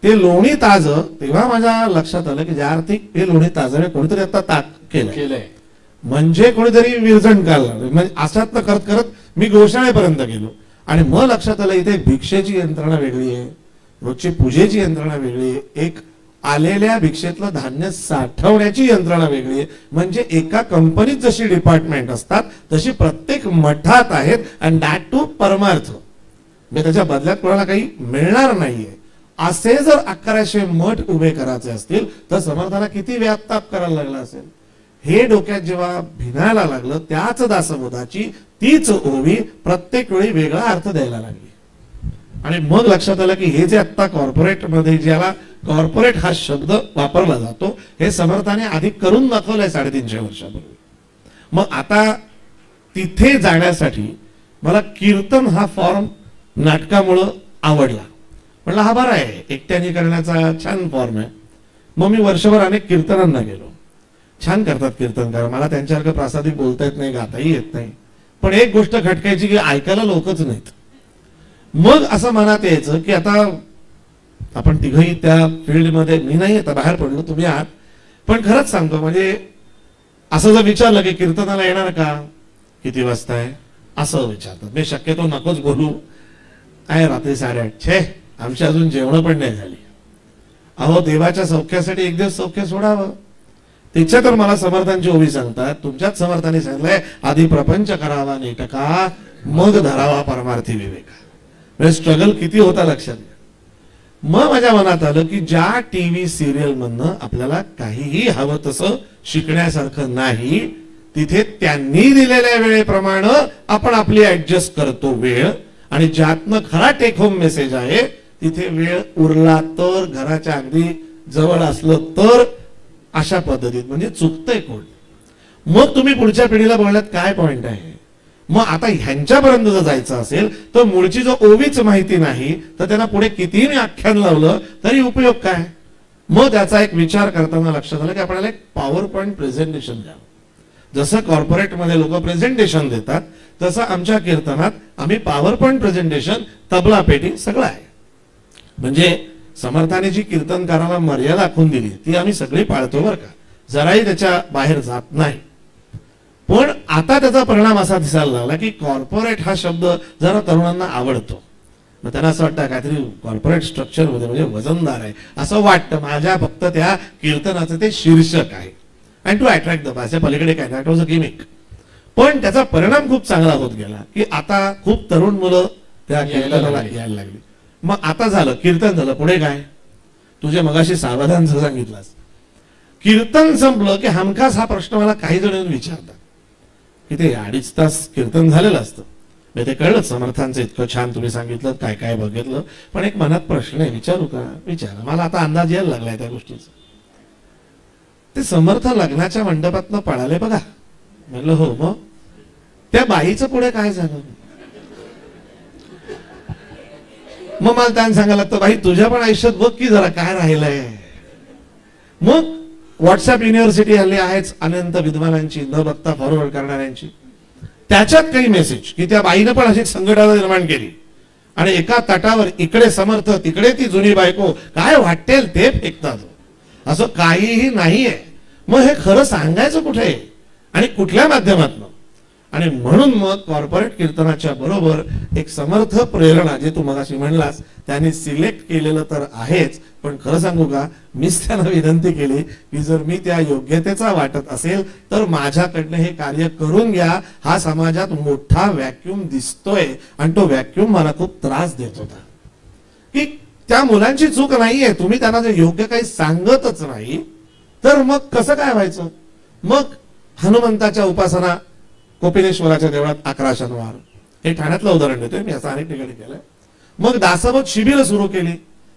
ते लोणी ताजं, तेव्हा माझ्या लक्षात आलं की ज्या अर्थी हे लोणी ताजं कोणीतरी आता ताक केलंय, म्हणजे कोणीतरी विरजण काढलं. म्हणजे अशातनं करत करत मी गोशाळेपर्यंत गेलो आणि मग लक्षात आलं इथे भिक्षेची यंत्रणा वेगळी आहे, रोजची पूजेची यंत्रणा वेगळी आहे, एक आलेल्या भिक्षेतलं धान्य साठवण्याची यंत्रणा वेगळी आहे. म्हणजे एका कंपनीत जशी डिपार्टमेंट असतात तशी प्रत्येक मठात आहेत, आणि दॅट टू परमार्थ, म्हणजे त्याच्या बदल्यात कोणाला काही मिळणार नाहीये. असे जर 1100 मठ उभे करायचे असतील तर समर्थाला किती व्यापताप करायला लागला असेल. हे डोक्यात जेव्हा भिनायला लागलं, त्याच दासबोधाची तीच ओवी प्रत्येक वेळी वेगळा अर्थ द्यायला लागली. आणि मग लक्षात आलं की हे जे आता कॉर्पोरेट मध्ये ज्याला कॉर्पोरेट हा शब्द वापरला जातो, हे समर्थाने आधी करून दाखवलंय 350 वर्षापूर्वी. मग आता तिथे जाण्यासाठी मला कीर्तन हा फॉर्म नाटकामुळं आवडला. म्हणलं हा बरा आहे, एकट्याने करण्याचा छान फॉर्म आहे. मग मी वर्षभर अनेक कीर्तनांना गेलो. छान करतात कीर्तनकार, मला त्यांच्यासारखं प्रासादिक बोलता येत नाही, गाताही येत नाही, पण एक गोष्ट खटकायची की ऐकायला लोकच नाहीत. मग असं मनात यायचं की आता आपण तिघही त्या फील्डमध्ये, मी नाही आता बाहेर पडलो, तुम्ही आहात, पण खरंच सांगतो म्हणजे असं जर विचारलं की कीर्तनाला येणार का, किती वाजता आहे, असं विचारतात. मी शक्यतो नकोच बोलू, आहे रात्री 8:30, छे आमची अजून जेवण पण नाही झाली. अहो देवाच्या सौख्यासाठी एक दिवस सौख्य सोडावं. तिच्या तर मला समर्थांची ओवी सांगतात, तुमच्याच समर्थांनी सांगितलंय आधी प्रपंच करावा नेटका, मग धरावा परमार्थी विवेका. म्हणजे स्ट्रगल किती होता लक्षात घ्या. मग माझ्या मनात आलं की ज्या टीव्ही सिरियल मधनं आपल्याला काहीही हवं तसं शिकण्यासारखं नाही, तिथे त्यांनी दिलेल्या वेळेप्रमाणे आपण आपली ऍडजस्ट करतो वेळ, आणि ज्यातनं खरा टेक होम मेसेज आहे तिथे वेळ उरला तर, घराच्या अगदी जवळ असलं तर, अशा पद्धतीत. म्हणजे चुकतंय कोण. मग तुम्ही पुढच्या पिढीला बोलण्यात काय पॉइंट आहे. मग आता ह्यांच्यापर्यंत जर जायचं असेल तर मूळची जो ओवीच माहिती नाही तर त्यांना पुढे कितीही आख्यान लावलं तरी उपयोग काय. मग त्याचा एक विचार करताना लक्षात आलं की आपल्याला एक पॉवर पॉइंट प्रेझेंटेशन द्यावं. जसं कॉर्पोरेटमध्ये लोक प्रेझेंटेशन देतात तसं आमच्या कीर्तनात आम्ही पॉवर पॉइंट प्रेझेंटेशन, तबला पेटी सगळं आहे. म्हणजे समर्थाने जी कीर्तनकाराला मर्यादा आखून दिली ती आम्ही सगळी पाळतो बरं का, जराही त्याच्या बाहेर जात नाही. पण आता त्याचा परिणाम असा दिसायला लागला की कॉर्पोरेट हा शब्द जरा तरुणांना आवडतो. मग त्यांना असं वाटतं काहीतरी कॉर्पोरेट स्ट्रक्चर मध्ये म्हणजे वजनदार आहे असं वाटतं. माझ्या फक्त त्या कीर्तनाचं ते शीर्षक आहे, and to attract the mass, पलीकडे काय, दॅट वॉज अ गिमिक. पण त्याचा परिणाम खूप चांगला होत गेला की आता खूप तरुण मुलं त्या कीर्तनाला यायला लागली. मग आता झालं कीर्तन झालं, पुढे काय. तुझे मगाशी सावधान सांगितलंस, कीर्तन संपलं की हमखास हा प्रश्न मला काही जण विचारतात की ते 2.5 तास कीर्तन झालेलं असतं. ते कळलं समर्थांचं इतकं छान तुम्ही सांगितलं, काय काय बघितलं, पण एक मनात प्रश्न आहे, विचारू का. विचारा. मला आता अंदाज यायला लागलाय त्या गोष्टीचा. ते समर्थ लग्नाच्या मंडपातनं पळाले बघा. म्हणलं हो, मग त्या बाईचं पुढे काय झालं. मग मला त्यांना सांगायला लागतं, बाई तुझ्या पण आयुष्यात बघ की जरा काय राहिलंय. मग व्हॉट्सअप युनिव्हर्सिटी हल्ली आहेच अनंत विद्वानांची, न बघता फॉरवर्ड करणाऱ्यांची. त्याच्यात काही मेसेज की त्या बाईनं पण अशी संघटना निर्माण केली आणि एका तटावर इकडे समर्थ तिकडे ती जुनी बायको, काय वाटेल ते फेकतात. असं काहीही नाहीये. मग हे खरं सांगायचं कुठे आणि कुठल्या माध्यमातून. आणि म्हणून मग कॉर्पोरेट कीर्तनाच्या बरोबर एक समर्थ प्रेरणा, जे तू मगाशी म्हणलास, त्यांनी सिलेक्ट केलेलं तर आहेच, पण खरं सांगू का, मीच त्यांना विनंती केली की जर मी त्या योग्यतेचा वाटत असेल तर माझ्याकडनं हे कार्य करून घ्या. हा समाजात मोठा व्हॅक्यूम दिसतोय आणि तो व्हॅक्यूम मला खूप त्रास देत होता. की त्या मुलांची चूक नाहीये, तुम्ही त्यांना जर योग्य काही सांगतच नाही तर मग कसं काय व्हायचं. मग हनुमंताच्या उपासना कोपिनेश्वराच्या देवळात 11 शनिवार, हे ठाण्यातलं उदाहरण देतोय मी, असं अनेक ठिकाणी केलंय. मग दासबोध शिबिर सुरू केली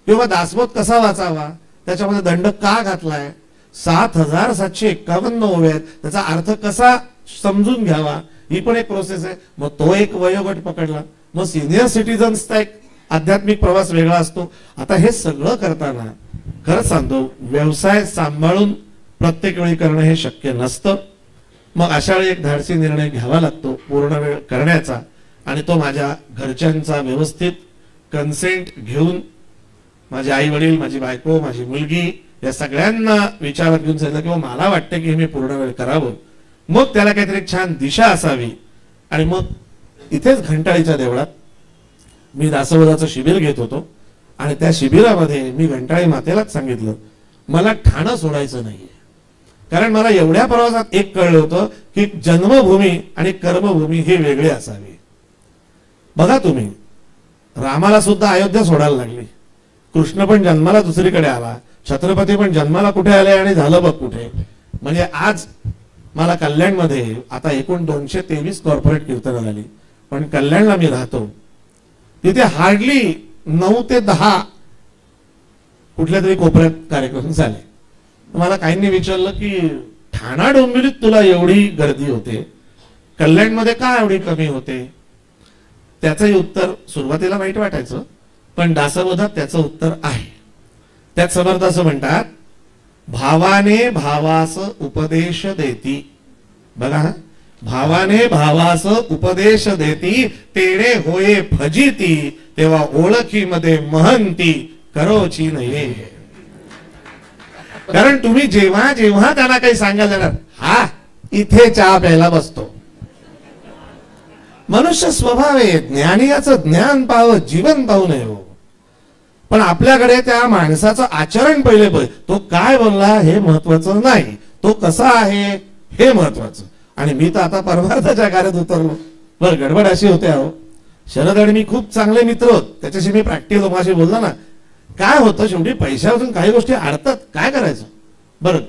किंवा दासबोध कसा वाचावा, त्याच्यामध्ये दंड का घातलाय, 7,751 ओव्या आहेत, त्याचा अर्थ कसा समजून घ्यावा, ही पण एक प्रोसेस आहे. मग तो एक वयोगट पकडला. मग सिनियर सिटीजन्सचा एक आध्यात्मिक प्रवास वेगळा असतो. आता हे सगळं करताना खरंच सांगतो, व्यवसाय सांभाळून प्रत्येक वेळी करणं हे शक्य नसतं. मग अशा वेळी एक धाडसी निर्णय घ्यावा लागतो पूर्ण वेळ करण्याचा, आणि तो माझ्या घरच्यांचा व्यवस्थित कन्सेंट घेऊन, माझे आई वडील, माझी बायको, माझी मुलगी, या सगळ्यांना विचारात घेऊन सांगितलं की मला वाटतं की मी पूर्ण वेळ करावं. मग त्याला काहीतरी छान दिशा असावी. आणि मग इथेच घंटाळीच्या देवळात मी दासबोधाचं शिबिर घेत होतो आणि त्या शिबिरामध्ये मी घंटाळी मातेलाच सांगितलं मला ठाणं सोडायचं नाहीये, कारण मला एवढ्या प्रवासात एक कळलं होतं की जन्मभूमी आणि कर्मभूमी हे वेगळे असावे. बघा तुम्ही, रामाला सुद्धा अयोध्या सोडायला लागली, कृष्ण पण जन्माला दुसरीकडे आला, छत्रपती पण जन्माला कुठे आले आणि झालं बघ कुठे. म्हणजे आज मला कल्याणमध्ये आता एकूण 223 कॉर्पोरेट कीर्तनं झाली, पण कल्याणला मी राहतो तिथे हार्डली 9 ते 10 कुठल्या तरी कोपऱ्यात कार्यक्रम झाले. मला काहींनी विचारलं की ठाणा डोंबिवलीत तुला एवढी गर्दी होते, कल्याणमध्ये का एवढी कमी होते? त्याचंही उत्तर सुरुवातीला वाईट वाटायचं, पण दासबोधात त्याचं उत्तर आहे. त्यात समर्थ असं म्हणतात, भावाने भावास उपदेश देती. बघा, भावाने भावास उपदेश देती, तेणे होये फजिती, तेव्हा ओळखीमध्ये महंती करोची नये. कारण तुम्ही जेव्हा जेव्हा त्यांना काही सांगायला जाणार, हा इथे चहा प्यायला बसतो. मनुष्य स्वभाव आहे, ज्ञानी याचं ज्ञान पाहावं, जीवन पाहू नये हो. पण आपल्याकडे त्या माणसाचं आचरण पहिले तो काय बोलला हे महत्वाचं नाही, तो कसा आहे हे महत्वाचं. आणि मी तर आता परमार्थाच्या कार्यात उतरलो. बरं, गडबड अशी होते अहो, शरद आणि मी खूप चांगले मित्र होत, त्याच्याशी मी प्रॅक्टिकल माझी बोललो ना, काय होतं शेवटी पैशापासून काही गोष्टी अडतात, काय करायचं. बरं,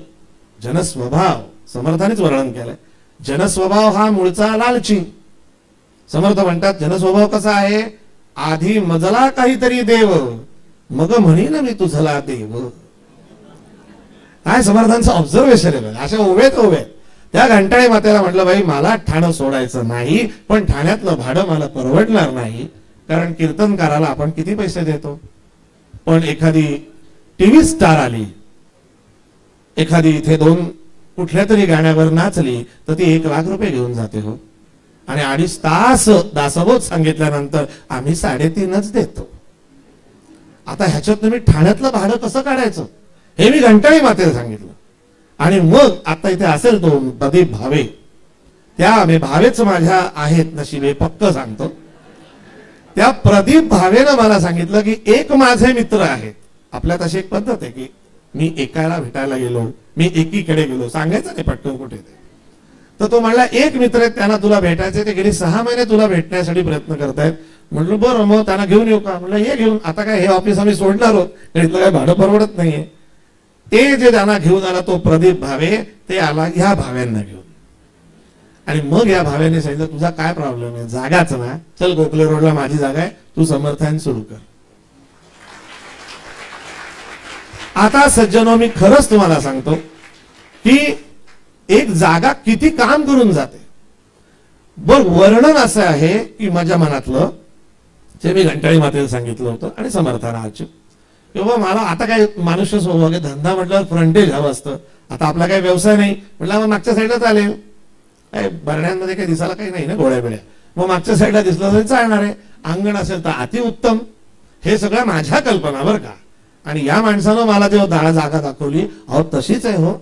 जनस्वभाव समर्थानेच वर्णन केलंय, जनस्वभाव हा मूळचा लालची. समर्थ म्हणतात जनस्वभाव कसा आहे, आधी मजला काहीतरी देव, मग म्हणीन मी तुझला देव. काय समर्थांचं ऑब्झर्वेशन आहे. अशा उभेत उभे त्या घंटाळी मातेला म्हटलं, बाई मला ठाणं सोडायचं नाही, पण ठाण्यातलं भाडं मला परवडणार नाही, कारण कीर्तनकाराला आपण किती पैसे देतो. पण एखादी टीव्ही स्टार आली, एखादी इथे 2 कुठल्या तरी गाण्यावर नाचली तर ती 1 लाख रुपये घेऊन जाते हो. आणि 2.5 तास दासबोध सांगितल्यानंतर आम्ही 3.5च देतो. आता ह्याच्यात तुम्ही ठाण्यातलं भाडं कसं काढायचं हे मी घंटाळी मातेला सांगितलं. आणि मग आता इथे असेल तो प्रदीप भावे, त्या भावेच माझ्या आहेत नशिबे, पक्क सांगतो. त्या प्रदीप भावेनं मला सांगितलं की एक माझे मित्र आहेत. आपल्यात अशी एक पद्धत आहे की मी एकाला भेटायला गेलो, मी एकीकडे गेलो, सांगायचं नाही पटकन कुठे ते. तर तो म्हणला एक मित्र आहेत, त्यांना तुला भेटायचे, ते गेली 6 महिने तुला भेटण्यासाठी प्रयत्न करतायत. म्हटलं बरं, मग त्यांना घेऊन येऊ का? म्हटलं ये घेऊन. आता काय हे ऑफिस आम्ही सोडणार आहोत, इथलं काय भाडं परवडत नाहीये. ते जे त्यांना घेऊन आला तो प्रदीप भावे, ते आला ह्या भाव्यांना घेऊन. आणि मग या भाव्याने सांगितलं तुझा काय प्रॉब्लेम आहे, जागाच ना, चल गोखले रोडला माझी जागा आहे, तू समर्थान सुरू कर. आता सज्जनो, मी खरंच तुम्हाला सांगतो की एक जागा किती काम करून जाते. बरं, वर्णन असं आहे की माझ्या मनातलं जे मी घंटाळी मातेला सांगितलं होतं आणि समर्थाना आजची, किंवा मला आता काय मनुष्य स्वभाव आहे, धंदा म्हटल्यावर फ्रंटेज हवं असतं. आता आपला काही व्यवसाय नाही म्हटलं, मग मागच्या साईडला चालेल, काय बरण्यांमध्ये काही दिसायला काही नाही ना, गोळ्या बिळ्या, मग मागच्या साईडला दिसलं तरी चालणार आहे. अंगण असेल तर अतिउत्तम. हे सगळं माझ्या कल्पना बरं का. आणि या माणसानं मला जेव्हा जागा दाखवली, अहो तशीच आहे हो,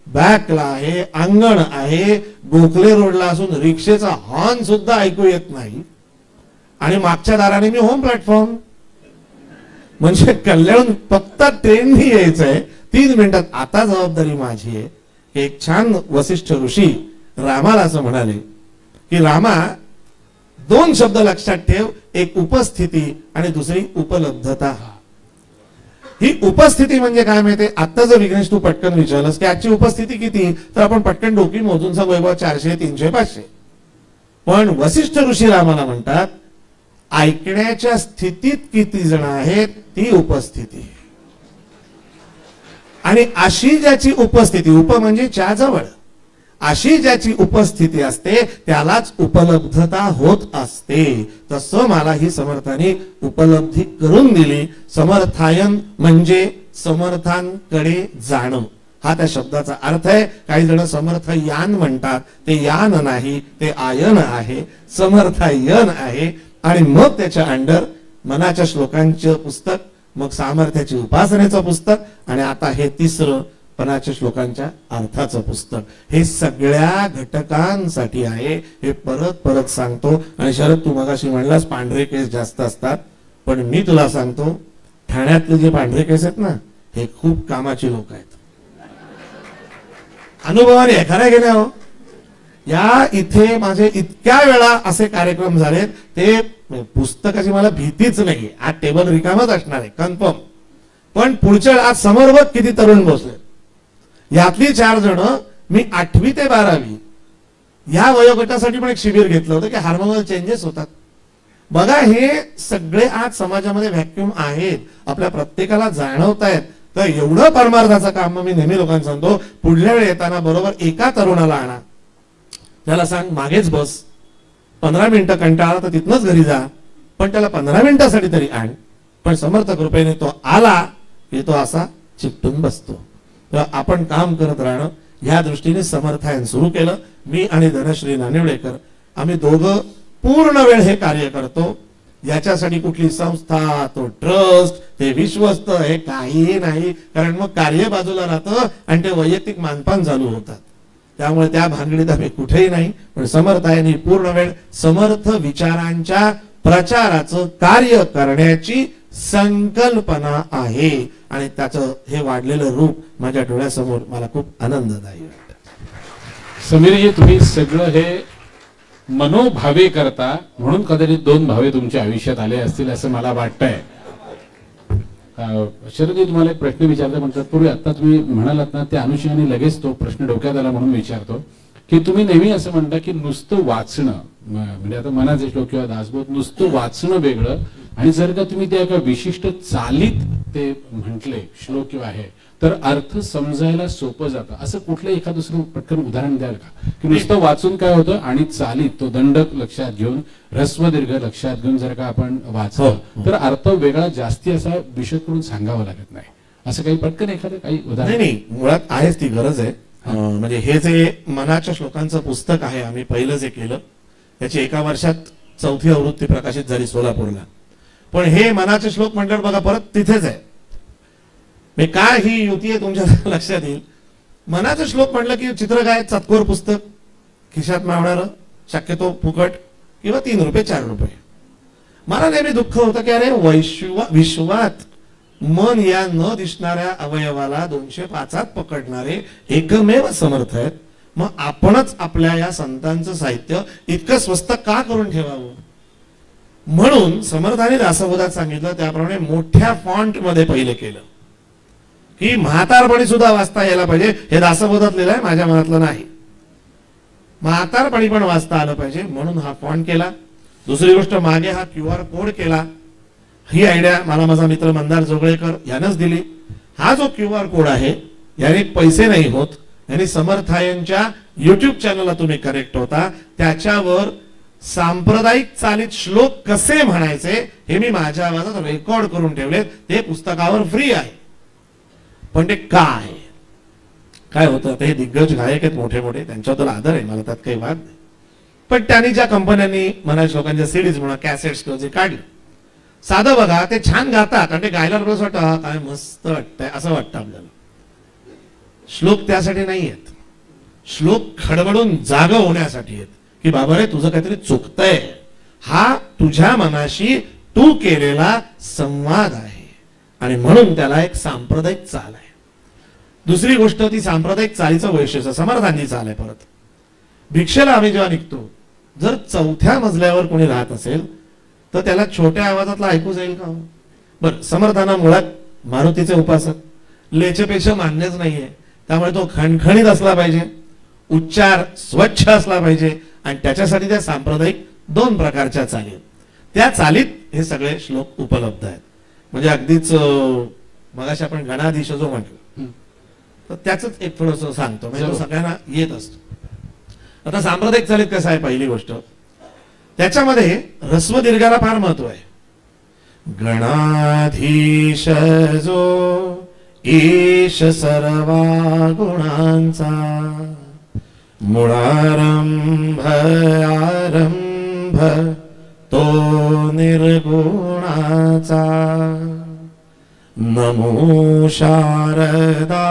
बॅकला आहे, अंगण आहे, गोखले रोडला असून रिक्षेचा हॉर्न सुद्धा ऐकू येत नाही, आणि मागच्या दाराने मी होम प्लॅटफॉर्म. म्हणजे कल्याण फक्त ट्रेननी यायचंय 3 मिनिटात. आता जबाबदारी माझी आहे. एक छान वसिष्ठ ऋषी रामाला असं म्हणाले की रामा, 2 शब्द लक्षात ठेव, एक उपस्थिती आणि दुसरी उपलब्धता. ही उपस्थिती म्हणजे काय माहितीये, आता जर विघ्नेश तू पटकन विचारलंस की आजची उपस्थिती किती, तर आपण पटकन डोकी मोजून सांगू 400, 300, 500. पण वसिष्ठ ऋषी रामाला म्हणतात ऐकण्याच्या स्थितीत किती जण आहेत ती उपस्थिती. आणि अशी ज्याची उपस्थिती, उप म्हणजे च्या जवळ, अशी ज्याची उपस्थिती असते त्यालाच उपलब्धता होत असते. तसं मला ही समर्थाने उपलब्धी करून दिली. समर्थायन म्हणजे समर्थांकडे जाणं, हा त्या शब्दाचा अर्थ आहे. काही जण समर्थ यान म्हणतात, ते यान नाही, ते आयन आहे, समर्थायन आहे. आणि मग त्याच्या अंडर मनाच्या श्लोकांचं पुस्तक, मग सामर्थ्याची उपासनेचं पुस्तक, आणि आता हे 3रं 50 श्लोकांच्या अर्थाचं पुस्तक. हे सगळ्या घटकांसाठी आहे. हे परत परत सांगतो. आणि शरद, तू मगाशी म्हणलास पांढरे केस जास्त असतात, पण मी तुला सांगतो, ठाण्यातले जे पांढरे केस आहेत ना, हे खूप कामाची लोक आहेत. अनुभवाने खऱ्या गेल्या हो. या इथे माझे इतक्या वेळा असे कार्यक्रम झालेत, ते पुस्तकाची मला भीतीच नाही. आज टेबल रिकामच असणार आहे कन्फर्म, पण पुढच्या आज समोर बघ किती तरुण बसले. यातली 4 जण मी 8वी ते 12वी या वयोगटासाठी पण एक शिबिर घेतलं होतं की हार्मोनल चेंजेस होतात. बघा, हे सगळे आज समाजामध्ये व्हॅक्यूम आहेत, आपल्या प्रत्येकाला जाणवत आहेत. तर एवढं परमार्थाचं काम मी नेहमी लोकांना सांगतो, पुढल्या वेळी येताना बरोबर एका तरुणाला आणा, त्याला सांग मागेच बस, 15 मिनिटं कंटाळा तर तिथनच घरी जा, पण त्याला 15 मिनिटासाठी तरी आण. पण समर्थ कृपेने तो आला की तो असा चिपटून बसतो. तर आपण काम करत राहणं, या दृष्टीने समर्थायन सुरू केलं. मी आणि धनश्री नानिवडेकर आम्ही दोघं पूर्ण वेळ हे कार्य करतो. याच्यासाठी कुठली संस्था, तो ट्रस्ट, ते विश्वस्त, हे काही नाही. कारण मग कार्य बाजूला राहतं आणि ते वैयक्तिक मानपान चालू होतात. त्यामुळे त्या भानगडीत आम्ही कुठेही नाही. पण समर्थायनी पूर्ण वेळ समर्थ विचारांच्या प्रचाराचं कार्य करण्याची संकल्पना आहे आणि त्याचं हे वाढलेलं रूप माझ्या डोळ्यासमोर मला खूप आनंददायी वाटतं. समीरजी, तुम्ही सगळं हे मनोभावे करता म्हणून कदाचित 2 भावे तुमच्या आयुष्यात आले असतील असं मला वाटतंय. शरदजी, तुम्हाला एक प्रश्न विचारता म्हणतात पूर्वी आता तुम्ही म्हणालात ना, त्या अनुषंगाने लगेच तो प्रश्न डोक्यात आला म्हणून विचारतो की तुम्ही नेहमी असं म्हणता की नुसतं वाचणं, म्हणजे आता मनाचे श्लोक किंवा दासबोध, नुसतं वाचणं वेगळं, आणि जर का तुम्ही त्या एका विशिष्ट चालीत ते म्हटले श्लोक किंवा आहे तर अर्थ समजायला सोपं जातं. असं कुठलं एखादं दुसरं पटकन उदाहरण द्याल का, की नुसतं वाचून काय होतं आणि चालीत तो दंडक लक्षात घेऊन, ह्रस्व दीर्घ लक्षात घेऊन जर का आपण वाचलं तर अर्थ वेगळा जास्ती असा विशद करून सांगावा लागत नाही. असं काही पटकन एखादं काही उदाहरण? नाही, मुळात आहेच ती गरज आहे. म्हणजे हे जे मनाच्या श्लोकांचं पुस्तक आहे, आम्ही पहिलं जे केलं त्याची एका वर्षात 4थी आवृत्ती प्रकाशित झाली सोलापूरला. पण हे मनाचे श्लोक म्हटल्यावर बघा परत तिथेच आहे. मी काय ही युती आहे तुमच्या लक्षात येईल. मनाचे श्लोक म्हटलं की चित्र काय, चतकोर पुस्तक, खिशात मावणारं, शक्यतो फुकट किंवा 3 रुपये 4 रुपये. मला नेहमी दुःख होतं की अरे विश्वात मन या न दिसणाऱ्या अवयवाला 205 पकडणारे एकमेव समर्थ आहेत. मग आपणच आपल्या या संतांचं साहित्य इतकं स्वस्त का करून ठेवावं? म्हणून समर्थाने दासबोधात सांगितलं त्याप्रमाणे मोठ्या फॉन्ट मध्ये पहिले केलं की म्हातारपणी सुद्धा वाचता यायला पाहिजे. हे दासबोधात लिहिलंय, माझ्या मनातलं नाही. म्हातारपणी पण वाचता आलं पाहिजे म्हणून हा फॉन्ट केला. दुसरी गोष्ट, मागे हा QR कोड केला. ही आयडिया मला माझा मित्र मंदार जोगळेकर यानंच दिली. हा जो QR कोड आहे याने पैसे नाही होत, याने समर्थायनच्या YouTube चॅनलला तुम्ही कनेक्ट होता, त्याच्यावर सांप्रदायिक चालीत श्लोक कसे म्हणायचे हे मी माझ्या आवाजात रेकॉर्ड करून ठेवलेत. ते पुस्तकावर फ्री आहे. पण ते काय होतं, ते दिग्गज गायक आहेत मोठे मोठे, त्यांच्याबद्दल आदर आहे, मला त्यात काही वाद नाही. पण त्यांनी ज्या कंपन्यांनी मना श्लोकांच्या सीडीज म्हणा, कॅसेट्स जे काढले, साधं बघा ते छान गातात आणि ते गायला रोज वाटतं काय मस्त वाटतंय असं वाटतं आपल्याला. श्लोक त्यासाठी नाही आहेत. श्लोक खडबडून जाग होण्यासाठी आहेत की बाबा रे तुझं काहीतरी चुकतंय. हा तुझ्या मनाशी तू केलेला संवाद आहे आणि म्हणून त्याला एक सांप्रदायिक चाल आहे. दुसरी गोष्ट, ती सांप्रदायिक चालीचं वैशिष्ट्य समर्थांची चाल आहे. परत भिक्षेला आम्ही जेव्हा निघतो, जर 4थ्या मजल्यावर कोणी राहत असेल तर त्याला छोट्या आवाजातला ऐकू जाईल का? बरं, समर्थांना मुळात मारुतीचे उपासक, लेचपेच मान्यच नाहीये. त्यामुळे तो खणखणीत असला पाहिजे, उच्चार स्वच्छ असला पाहिजे आणि त्याच्यासाठी त्या सांप्रदायिक 2 प्रकारच्या चाली, त्या चालीत हे सगळे श्लोक उपलब्ध आहेत. म्हणजे अगदीच मगाशी आपण गणाधीश जो म्हटलं तर त्याच एक थोडस सांगतो, म्हणजे तो सगळ्यांना येत असतो. आता सांप्रदायिक चालीत कसं आहे, पहिली गोष्ट त्याच्यामध्ये ह्रस्व दीर्घाला फार महत्व आहे. गणाधीश जो ईश सर्वा गुणांचा, मुळारंभ आरंभ तो निर्गुणाचा, नमो शारदा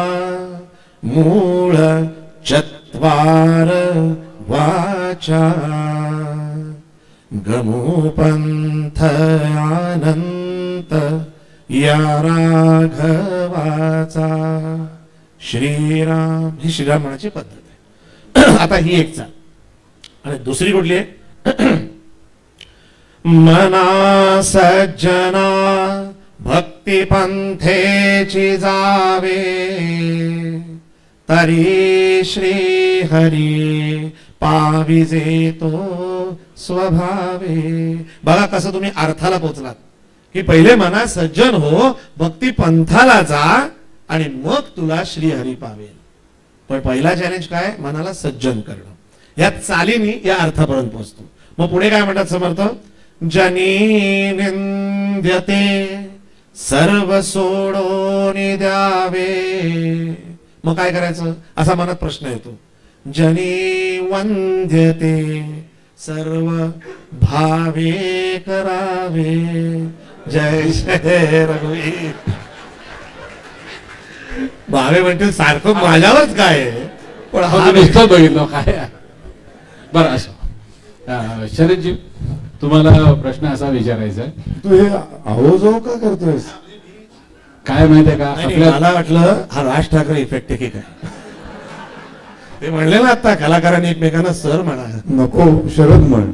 मूळ चत्वार वाचा, गमो पंथ आनंद संत या राघवाचा श्रीराम, ही श्रीराम म्हणायची पद्धत आहे. आता ही एक चाल. आणि दुसरी कुठली आहे? मना सज्जना भक्ती पंथेची जावे, तरी श्री हरी पाविजे तो स्वभावे. बघा कसं तुम्ही अर्थाला पोचलात की पहिले मना सज्जन हो, भक्ती पंथाला जा आणि मग तुला श्री हरी पावेल. पण पहिला चॅलेंज काय? मनाला सज्जन करणं. या चालीनी या अर्थापर्यंत पोहोचतो. मग पुढे काय म्हणतात समर्थ? जनी निंद्यते सर्व सोडून द्यावे. मग काय करायचं असा मनात प्रश्न येतो. जनी वंद्यते सर्व भावे करावे. जय जय रघुवीर. भावे म्हणतील सारखं माझ्यावरच काय आहे, पण हा नुसतं बघितलं काय. बरं असं शरदजी, तुम्हाला प्रश्न असा विचारायचा आहे, तू हे आहो का करतोयस? काय माहितीये का आपल्या, मला वाटलं हा राज ठाकरे इफेक्ट आहे की काय. ते म्हणले ना आता कलाकारांनी एकमेकांना सर म्हणा. नको शरद म्हण.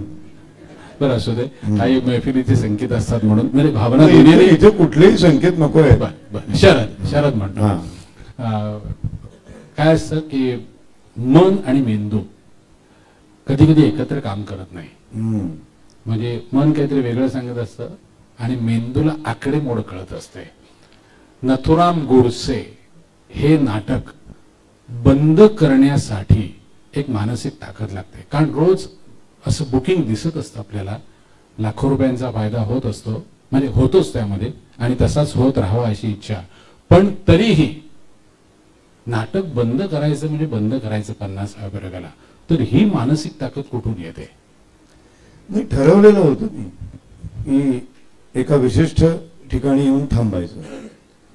बरं असू दे, काही मैफिलीचे संकेत असतात म्हणून म्हणजे भावना इथे कुठलेही संकेत नको आहे. शरद म्हणतो. काय असतं की मन आणि मेंदू कधी कधी एकत्र काम करत नाही. म्हणजे मन काहीतरी वेगळं सांगत असतं आणि मेंदूला आकडेमोड कळत असते. नथुराम गोडसे हे नाटक बंद करण्यासाठी एक मानसिक ताकद लागते. कारण रोज असं बुकिंग दिसत असतं आपल्याला, लाखो रुपयांचा फायदा होत असतो, म्हणजे होतोच त्यामध्ये, आणि तसाच होत राहावा अशी इच्छा. पण तरीही नाटक बंद करायचं म्हणजे बंद करायचं 50व्या वर्गाला. तर ही मानसिक ताकद कुठून येते? मी ठरवलेलं होतं की एका विशिष्ट ठिकाणी येऊन थांबायचं.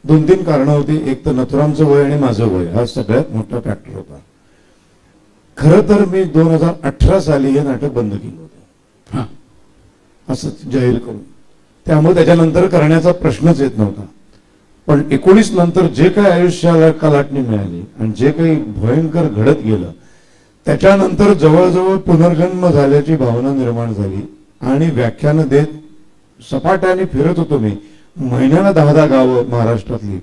2-3 कारणं होती. एक तर नथुरामचं वय आणि माझं वय हा सगळ्यात मोठा फॅक्टर होता. खरं तर मी 2018 साली हे नाटक बंद केलं होतं, असं जाहीर करून. त्यामुळे त्याच्यानंतर करण्याचा प्रश्नच येत नव्हता. पण 19 नंतर जे काही आयुष्याला कलाटणी मिळाली आणि जे काही भयंकर घडत गेलं, त्याच्यानंतर जवळजवळ पुनर्जन्म झाल्याची भावना निर्माण झाली. आणि व्याख्यानं देत सपाट्याने फिरत होतो मी. महिन्याला 10-10 गावं महाराष्ट्रातली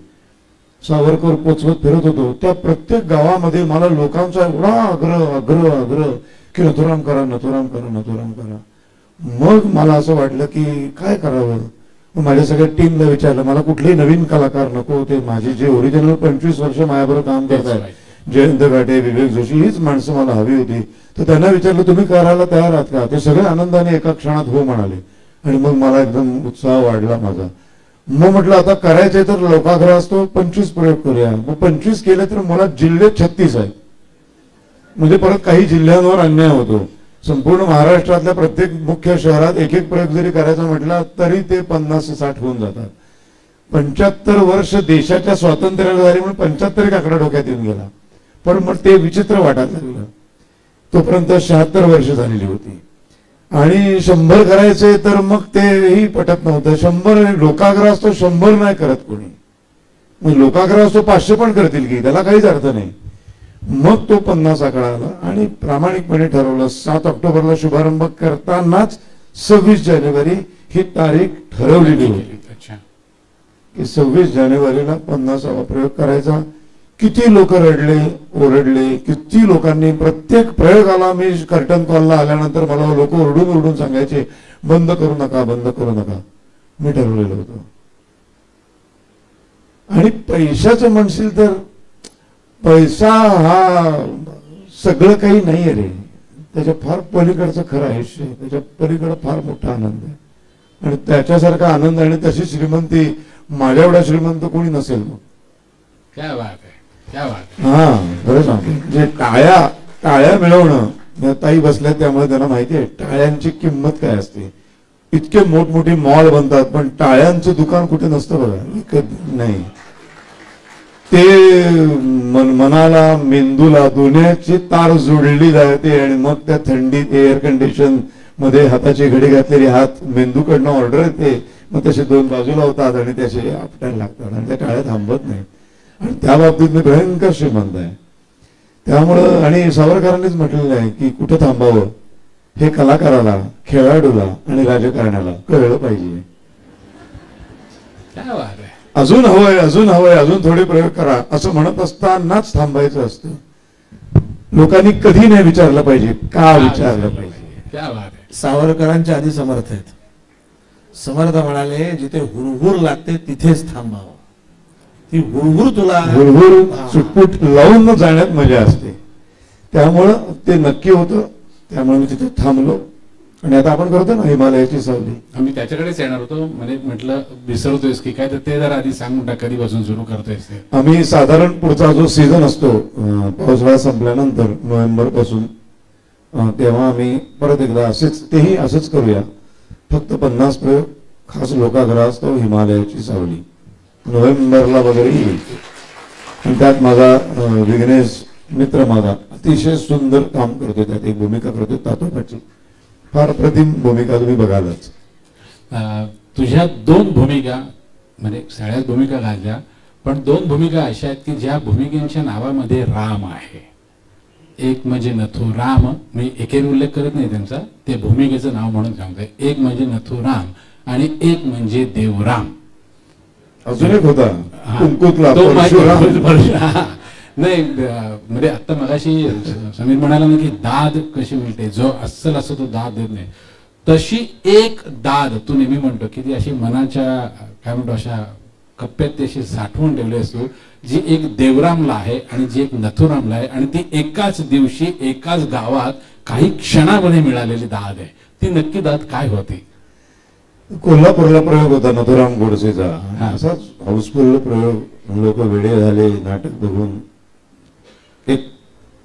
सावरकर पोचवत फिरत होतो. त्या प्रत्येक गावामध्ये मला लोकांचा एवढा आग्रह की नथुराम करा, नथुराम करा, नथुराम करा. मग मला असं वाटलं की काय करावं. माझ्या सगळ्या टीमला विचारलं, मला कुठलेही नवीन कलाकार नको, ते माझे जे ओरिजिनल 25 वर्ष माझ्याबरोबर काम करतात, जयंत घाटे, विवेक जोशी, हीच माणसं मला हवी होती. तर त्यांना विचारलं, तुम्ही करायला तयार आहात का? ते सगळे आनंदाने एका क्षणात हो म्हणाले. आणि मग मला एकदम उत्साह वाढला माझा. मग म्हटलं आता करायचंय तर लोकाग्रह असतो, 25 प्रयोग करूया. मग 25 केले तर मला जिल्हे 36 आहेत. म्हणजे परत काही जिल्ह्यांवर अन्याय होतो. संपूर्ण महाराष्ट्रातल्या प्रत्येक मुख्य शहरात एक प्रयोग जरी करायचा म्हटला तरी ते 50-60 होऊन जातात. 75 वर्ष देशाच्या स्वातंत्र्याला झाली म्हणून 75 आकडा डोक्यात येऊन गेला. पण मग ते विचित्र वाटायला लागलं. तोपर्यंत 76 वर्ष झालेली होती. आणि 100 करायचे तर मग तेही पटत नव्हतं. 100 लोकाग्रह असतो, 100 नाही करत कोणी. मग लोकाग्रह असतो 500 पण करतील की, त्याला काहीच अर्थ नाही. मग तो 50 आकडा आला आणि प्रामाणिकपणे ठरवलं 7 ऑक्टोबरला शुभारंभ करतानाच 26 जानेवारी ही तारीख ठरवलेली होती की 26 जानेवारीला 50वा प्रयोग करायचा. किती लोक रडले, ओरडले, किती लोकांनी प्रत्येक प्रयोगाला मी कर्टन कॉलला आल्यानंतर मला लोक ओरडून सांगायचे बंद करू नका, बंद करू नका. मी ठरवलेलं होतं. आणि पैशाचं म्हणशील तर पैसा हा सगळं काही नाहीये रे. त्याच्या फार पलीकडचं खरं आयुष्य आहे. त्याच्या पलीकडं फार मोठा आनंद आहे. आणि त्याच्यासारखा आनंद आणि तशी श्रीमंती माझ्या एवढा श्रीमंत कोणी नसेल. मग क्या बात आहे, क्या बात. हा बरं सांगतो. म्हणजे टाळ्या मिळवणं, ताई बसल्या त्यामुळे त्यांना माहिती आहे टाळ्यांची किंमत काय असते. इतके मोठमोठे मॉल बनतात पण टाळ्यांचं दुकान कुठे नसतं बघा, विकत नाही. ते मनाला, मेंदूला दोन्हीची तार जोडली जाते आणि मग त्या थंडीत एअर कंडिशन मध्ये हाताची घडी घातलेली हात मेंदूकडनं ऑर्डर येते, मग तसे दोन बाजूला होतात आणि त्याचे आपटायला लागतात आणि त्या टाळ्या थांबत नाही. आणि त्या बाबतीत मी भयंकर श्रीमंत आहे. त्यामुळं आणि सावरकरांनीच म्हटलेलं आहे की कुठं थांबावं हे कलाकाराला, खेळाडूला आणि राजकारण्याला कळलं पाहिजे. काय बात आहे. अजून हवंय, अजून हवंय, अजून थोडे प्रयोग करा असं म्हणत असतानाच थांबायचं असतं. लोकांनी कधी नाही विचारलं पाहिजे, का विचारलं पाहिजे. क्या बात आहे. सावरकरांच्या आधी समर्थ आहेत. समर्थ म्हणाले जिथे हुरहुर लागते तिथेच थांबावं. ती हुरहुर तुला हुरहुर सुटपुट लावून जाण्यात मजा असते. त्यामुळं ते नक्की होतं. त्यामुळे मी तिथे थांबलो. आणि आता आपण करतो ना हिमालयाची सावली. आम्ही त्याच्याकडेच येणार होतो. म्हणजे म्हटलं विसरतोयस की काय, तर ते जरा आधी सांगून टाक कधीपासून सुरू करतोयस ते. आम्ही साधारण पुढचा जो सीझन असतो पावसाळा संपल्यानंतर नोव्हेंबर पासून, तेव्हा आम्ही परत एकदा असेच, तेही असंच करूया. फक्त 50 प्रयोग, खास लोकाग्रहास्तव हिमालयाची सावली नोव्हेंबरला वगैरे येईल. आणि त्यात माझा विघ्नेश मित्र माझा अतिशय सुंदर काम करतो. त्यात एक भूमिका करतो तातोबाची. फार प्रतिम भूमिका, तुम्ही बघालच. तुझ्या 2 भूमिका, म्हणजे सगळ्याच भूमिका घालल्या, पण 2 भूमिका अशा आहेत की ज्या भूमिकेच्या नावामध्ये राम आहे. एक म्हणजे नथू राम, मी एकेरी उल्लेख करत नाही त्यांचा, ते भूमिकेचं नाव म्हणून सांगतोय. एक म्हणजे नथू राम आणि एक म्हणजे देवराम. अजून एक होता कुंकुतला तो परशुराम. नाही म्हणजे आता मगाशी समीर म्हणाला ना की दाद कशी मिळते, जो अस्सल असतो तो दाद देत नाही, तशी एक दाद तू नेहमी म्हणतो की ती अशी मनाच्या काय म्हणतो अशा कप्प्यात ती अशी साठवून ठेवली असतो, जी एक देवरामला आहे आणि जी एक नथुरामला आहे. आणि ती एकाच दिवशी एकाच गावात काही क्षणामध्ये मिळालेली दाद आहे. ती नक्की दाद काय होती? कोल्हापूरला प्रयोग होता नथुराम गोडसेचा. असाच हाऊसफुल प्रयोग. लोक वेडे झाले नाटक बघून. एक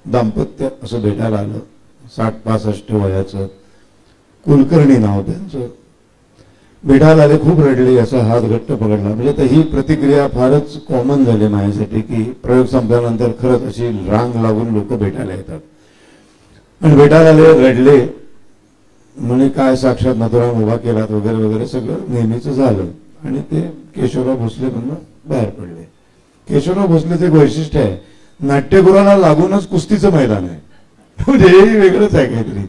दाम्पत्य असं भेटायला आलं, 60-65 वयाचं, कुलकर्णी नाव त्यांचं. भेटायला आले, खूप रडले, असा हात घट्ट पकडला. म्हणजे ही प्रतिक्रिया फारच कॉमन झाली माझ्यासाठी की प्रयोग संपल्यानंतर खरंच अशी रांग लागून लोक भेटायला येतात. आणि भेटायला आले, रडले, म्हणे काय साक्षात नथुराम उभा केलात वगैरे वगैरे सगळं नेहमीच झालं. आणि ते केशवराव भोसले म्हणून बाहेर पडले. केशवराव भोसलेचं एक वैशिष्ट्य आहे, नाट्यगृहाला लागूनच कुस्तीचं मैदान आहे. म्हणजे हे वेगळंच आहे काहीतरी.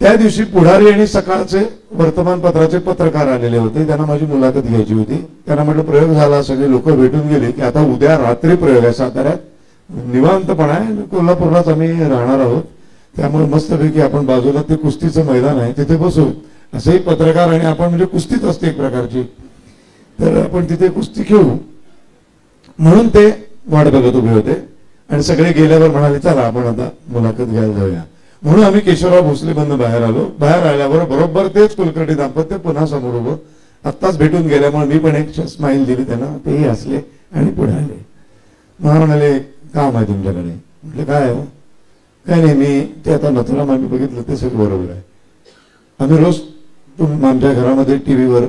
त्या दिवशी पुढारी आणि सकाळचे वर्तमानपत्राचे पत्रकार आलेले होते. त्यांना माझी मुलाखत घ्यायची होती. त्यांना म्हटलं प्रयोग झाला, सगळे लोक भेटून गेले की आता उद्या रात्री प्रयोग आहे साताऱ्यात, निवांतपणा आहे, कोल्हापूरलाच आम्ही राहणार आहोत, त्यामुळे मस्तपैकी आपण बाजूला ते कुस्तीचं मैदान आहे तिथे बसू. असंही पत्रकार आणि आपण म्हणजे कुस्तीच असते एक प्रकारची, तर आपण तिथे कुस्ती खेळू म्हणून ते वाट बघत उभे होते. आणि सगळे गेल्यावर म्हणाले चला आपण आता मुलाखत घ्यायला जाऊया. म्हणून आम्ही केशवराव भोसले बंद बाहेर आलो. बाहेर आल्यावर बरोबर तेच कुलकर्णी दाम्पत्य पुन्हा समोर उभं. आत्ताच भेटून गेल्यामुळे मी पण एक स्माईल दिली त्यांना. तेही हसले आणि पुढे आले. मला म्हणाले काम आहे तुमच्याकडे. म्हटलं काय आहे? काय नाही, मी ते आता नथुराम आम्ही बघितलं ते सगळं बरोबर आहे. आम्ही रोज आमच्या घरामध्ये टीव्हीवर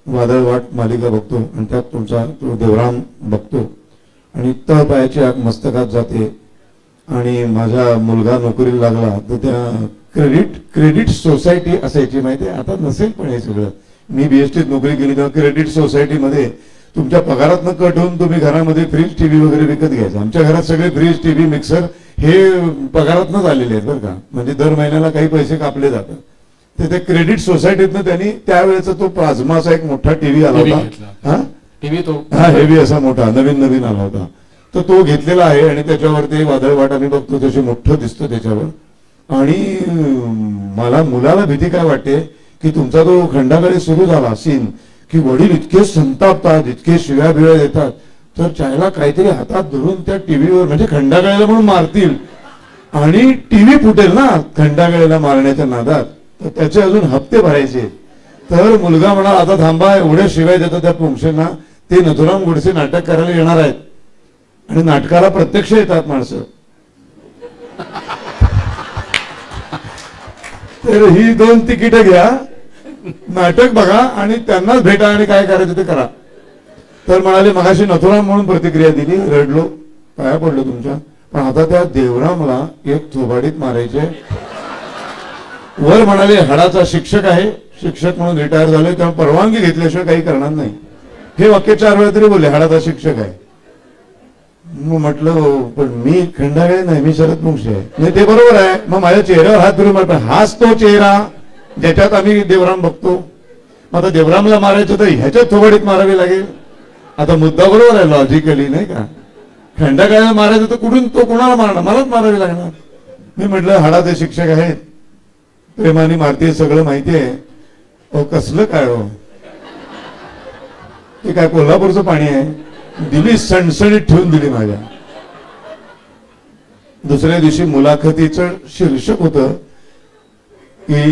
वादळवाट मालिका बघतो आणि त्यात तुमचा तो देवराम बघतो आणि तळपायाची आग मस्तकात जाते. आणि माझा मुलगा नोकरीला लागला तर त्या क्रेडिट सोसायटी असायची माहिती आहे, आता नसेल पण हे सगळं. मी बीएसटीत नोकरी केली तेव्हा क्रेडिट सोसायटीमध्ये तुमच्या पगारातनं कट होऊन तुम्ही घरामध्ये फ्रीज टीव्ही वगैरे विकत घ्यायचं. आमच्या घरात सगळे फ्रीज टीव्ही मिक्सर हे पगारातनंच आलेले आहेत बरं का. म्हणजे दर महिन्याला काही पैसे कापले जातात. तर त्या क्रेडिट सोसायटीतनं त्यांनी त्यावेळेचा तो प्लाझ्माचा एक मोठा टीव्ही आला होता. टीव्ही तो हेवी असा मोठा नवीन आला होता. तर तो घेतलेला आहे आणि त्याच्यावर ते वादळवाट आम्ही बघतो तसे मोठं दिसतं त्याच्यावर. आणि मला मुलाला भीती काय वाटते की तुमचा तो खंडाकडे सुरू झाला सीन की वडील इतके संतापतात, इतके शिव्या बिव्या देतात, तर चायला काहीतरी हातात धरून त्या टीव्हीवर म्हणजे खंडागळ्याला म्हणून मारतील आणि टीव्ही फुटेल ना खंडागळ्याला मारण्याच्या नादात, तर त्याचे अजून हप्ते भरायचे. तर मुलगा म्हणाला आता थांबा, एवढ्या शिवाय देतात त्या पुंगशेंना, ते नथुराम गोडसे नाटक करायला येणार आहेत आणि नाटकाला प्रत्यक्ष येतात माणसं. तर ही 2 तिकीट घ्या, नाटक बघा आणि त्यांनाच भेटा आणि काय करायचं ते करा. तर म्हणाले मगाशी नथुराम म्हणून प्रतिक्रिया दिली, रडलो, पाया पडलो तुमच्या, पण आता त्या देवरामला एक थोबाडीत मारायचे. वर म्हणाले हाडाचा शिक्षक आहे, शिक्षक म्हणून रिटायर झाले तेव्हा परवानगी घेतल्याशिवाय काही करणार नाही. हे वाक्य 4 वेळा तरी बोलले, हाडाचा शिक्षक आहे. मग म्हटलं हो, पण मी खंडागळे नाही, मी शरद मुंगशी आहे. नाही ते बरोबर आहे. मग माझ्या चेहऱ्यावर हात फिरून म्हटलं, हाच तो चेहरा ज्याच्यात आम्ही देवराम बघतो. मग आता देवरामला मारायचं तर ह्याच्यात थोबडीत मारावी लागेल. आता मुद्दा बरोबर आहे लॉजिकली, नाही का? खंडागळ्याला मारायचं तर कुठून, तो कोणाला मारणार? मलाच मारावी लागणार. मी म्हटलं हाडाचे शिक्षक आहेत, प्रेमाने मारते, सगळं माहिती आहे. अहो कसलं काय हो, ते काय कोल्हापूरचं पाणी आहे? दिली सणसणीत ठेवून दिली माझ्या. दुसऱ्या दिवशी मुलाखतीचं शीर्षक होतं की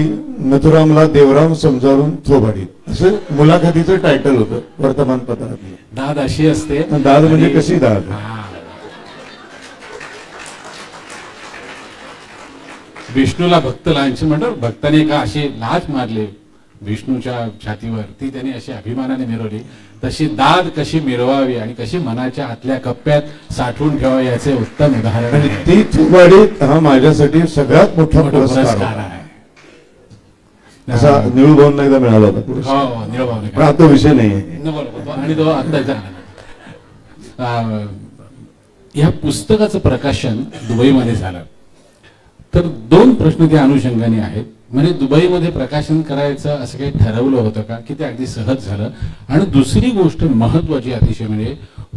नथुरामला देवराम समजावून थोबाडीत, असं मुलाखतीचं टायटल होतं वर्तमानपत्रात. दाद अशी असते. दाद म्हणजे कशी दाद? विष्णूला भक्त लांछन म्हणतात. भक्ताने का अशी लाच मारली विष्णूच्या छातीवर, ती त्यांनी अशी अभिमानाने मिरवली. तशी दाद कशी मिरवावी आणि कशी मनाच्या आतल्या कप्प्यात साठवून ठेवावी याचे उत्तम उदाहरण आहे. ती थोबाडीत हा माझ्यासाठी सगळ्यात मोठा पुरस्कार आहे. असा निळूभाऊंना एकदा मिळाला होता. हो, निळूभाऊ. पण आता विषय नाही. आणि तो आता या पुस्तकाचं प्रकाशन दुबईमध्ये झालं. तर 2 प्रश्न त्या अनुषंगाने आहेत. म्हणजे दुबईमध्ये प्रकाशन करायचं असं काही ठरवलं होतं का, की ते अगदी सहज झालं? आणि दुसरी गोष्ट महत्वाची अतिशय म्हणजे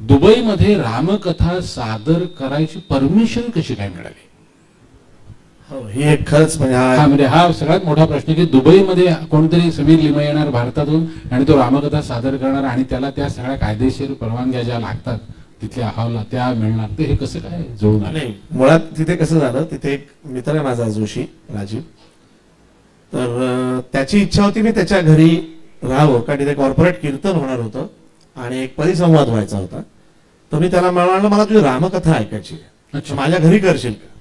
दुबईमध्ये रामकथा सादर करायची परमिशन कशी काय मिळाली? हो, ही एक खरंच म्हणजे हा सगळ्यात मोठा प्रश्न की दुबईमध्ये कोणतरी समीर लिमय येणार भारतातून आणि तो रामकथा सादर करणार आणि त्याला त्या सगळ्या कायदेशीर परवानग्या ज्या लागतात तिथल्या अहवाला त्या मिळणार, ते हे कसं काय जुळून आलं? नाही, मुळात तिथे कसं झालं, तिथे एक मित्र आहे माझा जोशी राजीव, तर त्याची इच्छा होती मी त्याच्या घरी राहावं, कारण तिथे कॉर्पोरेट कीर्तन होणार होतं आणि एक परिसंवाद व्हायचा होता. तर मी त्याला म्हणालो मला तुझी रामकथा ऐकायची आहे, माझ्या घरी करशील का?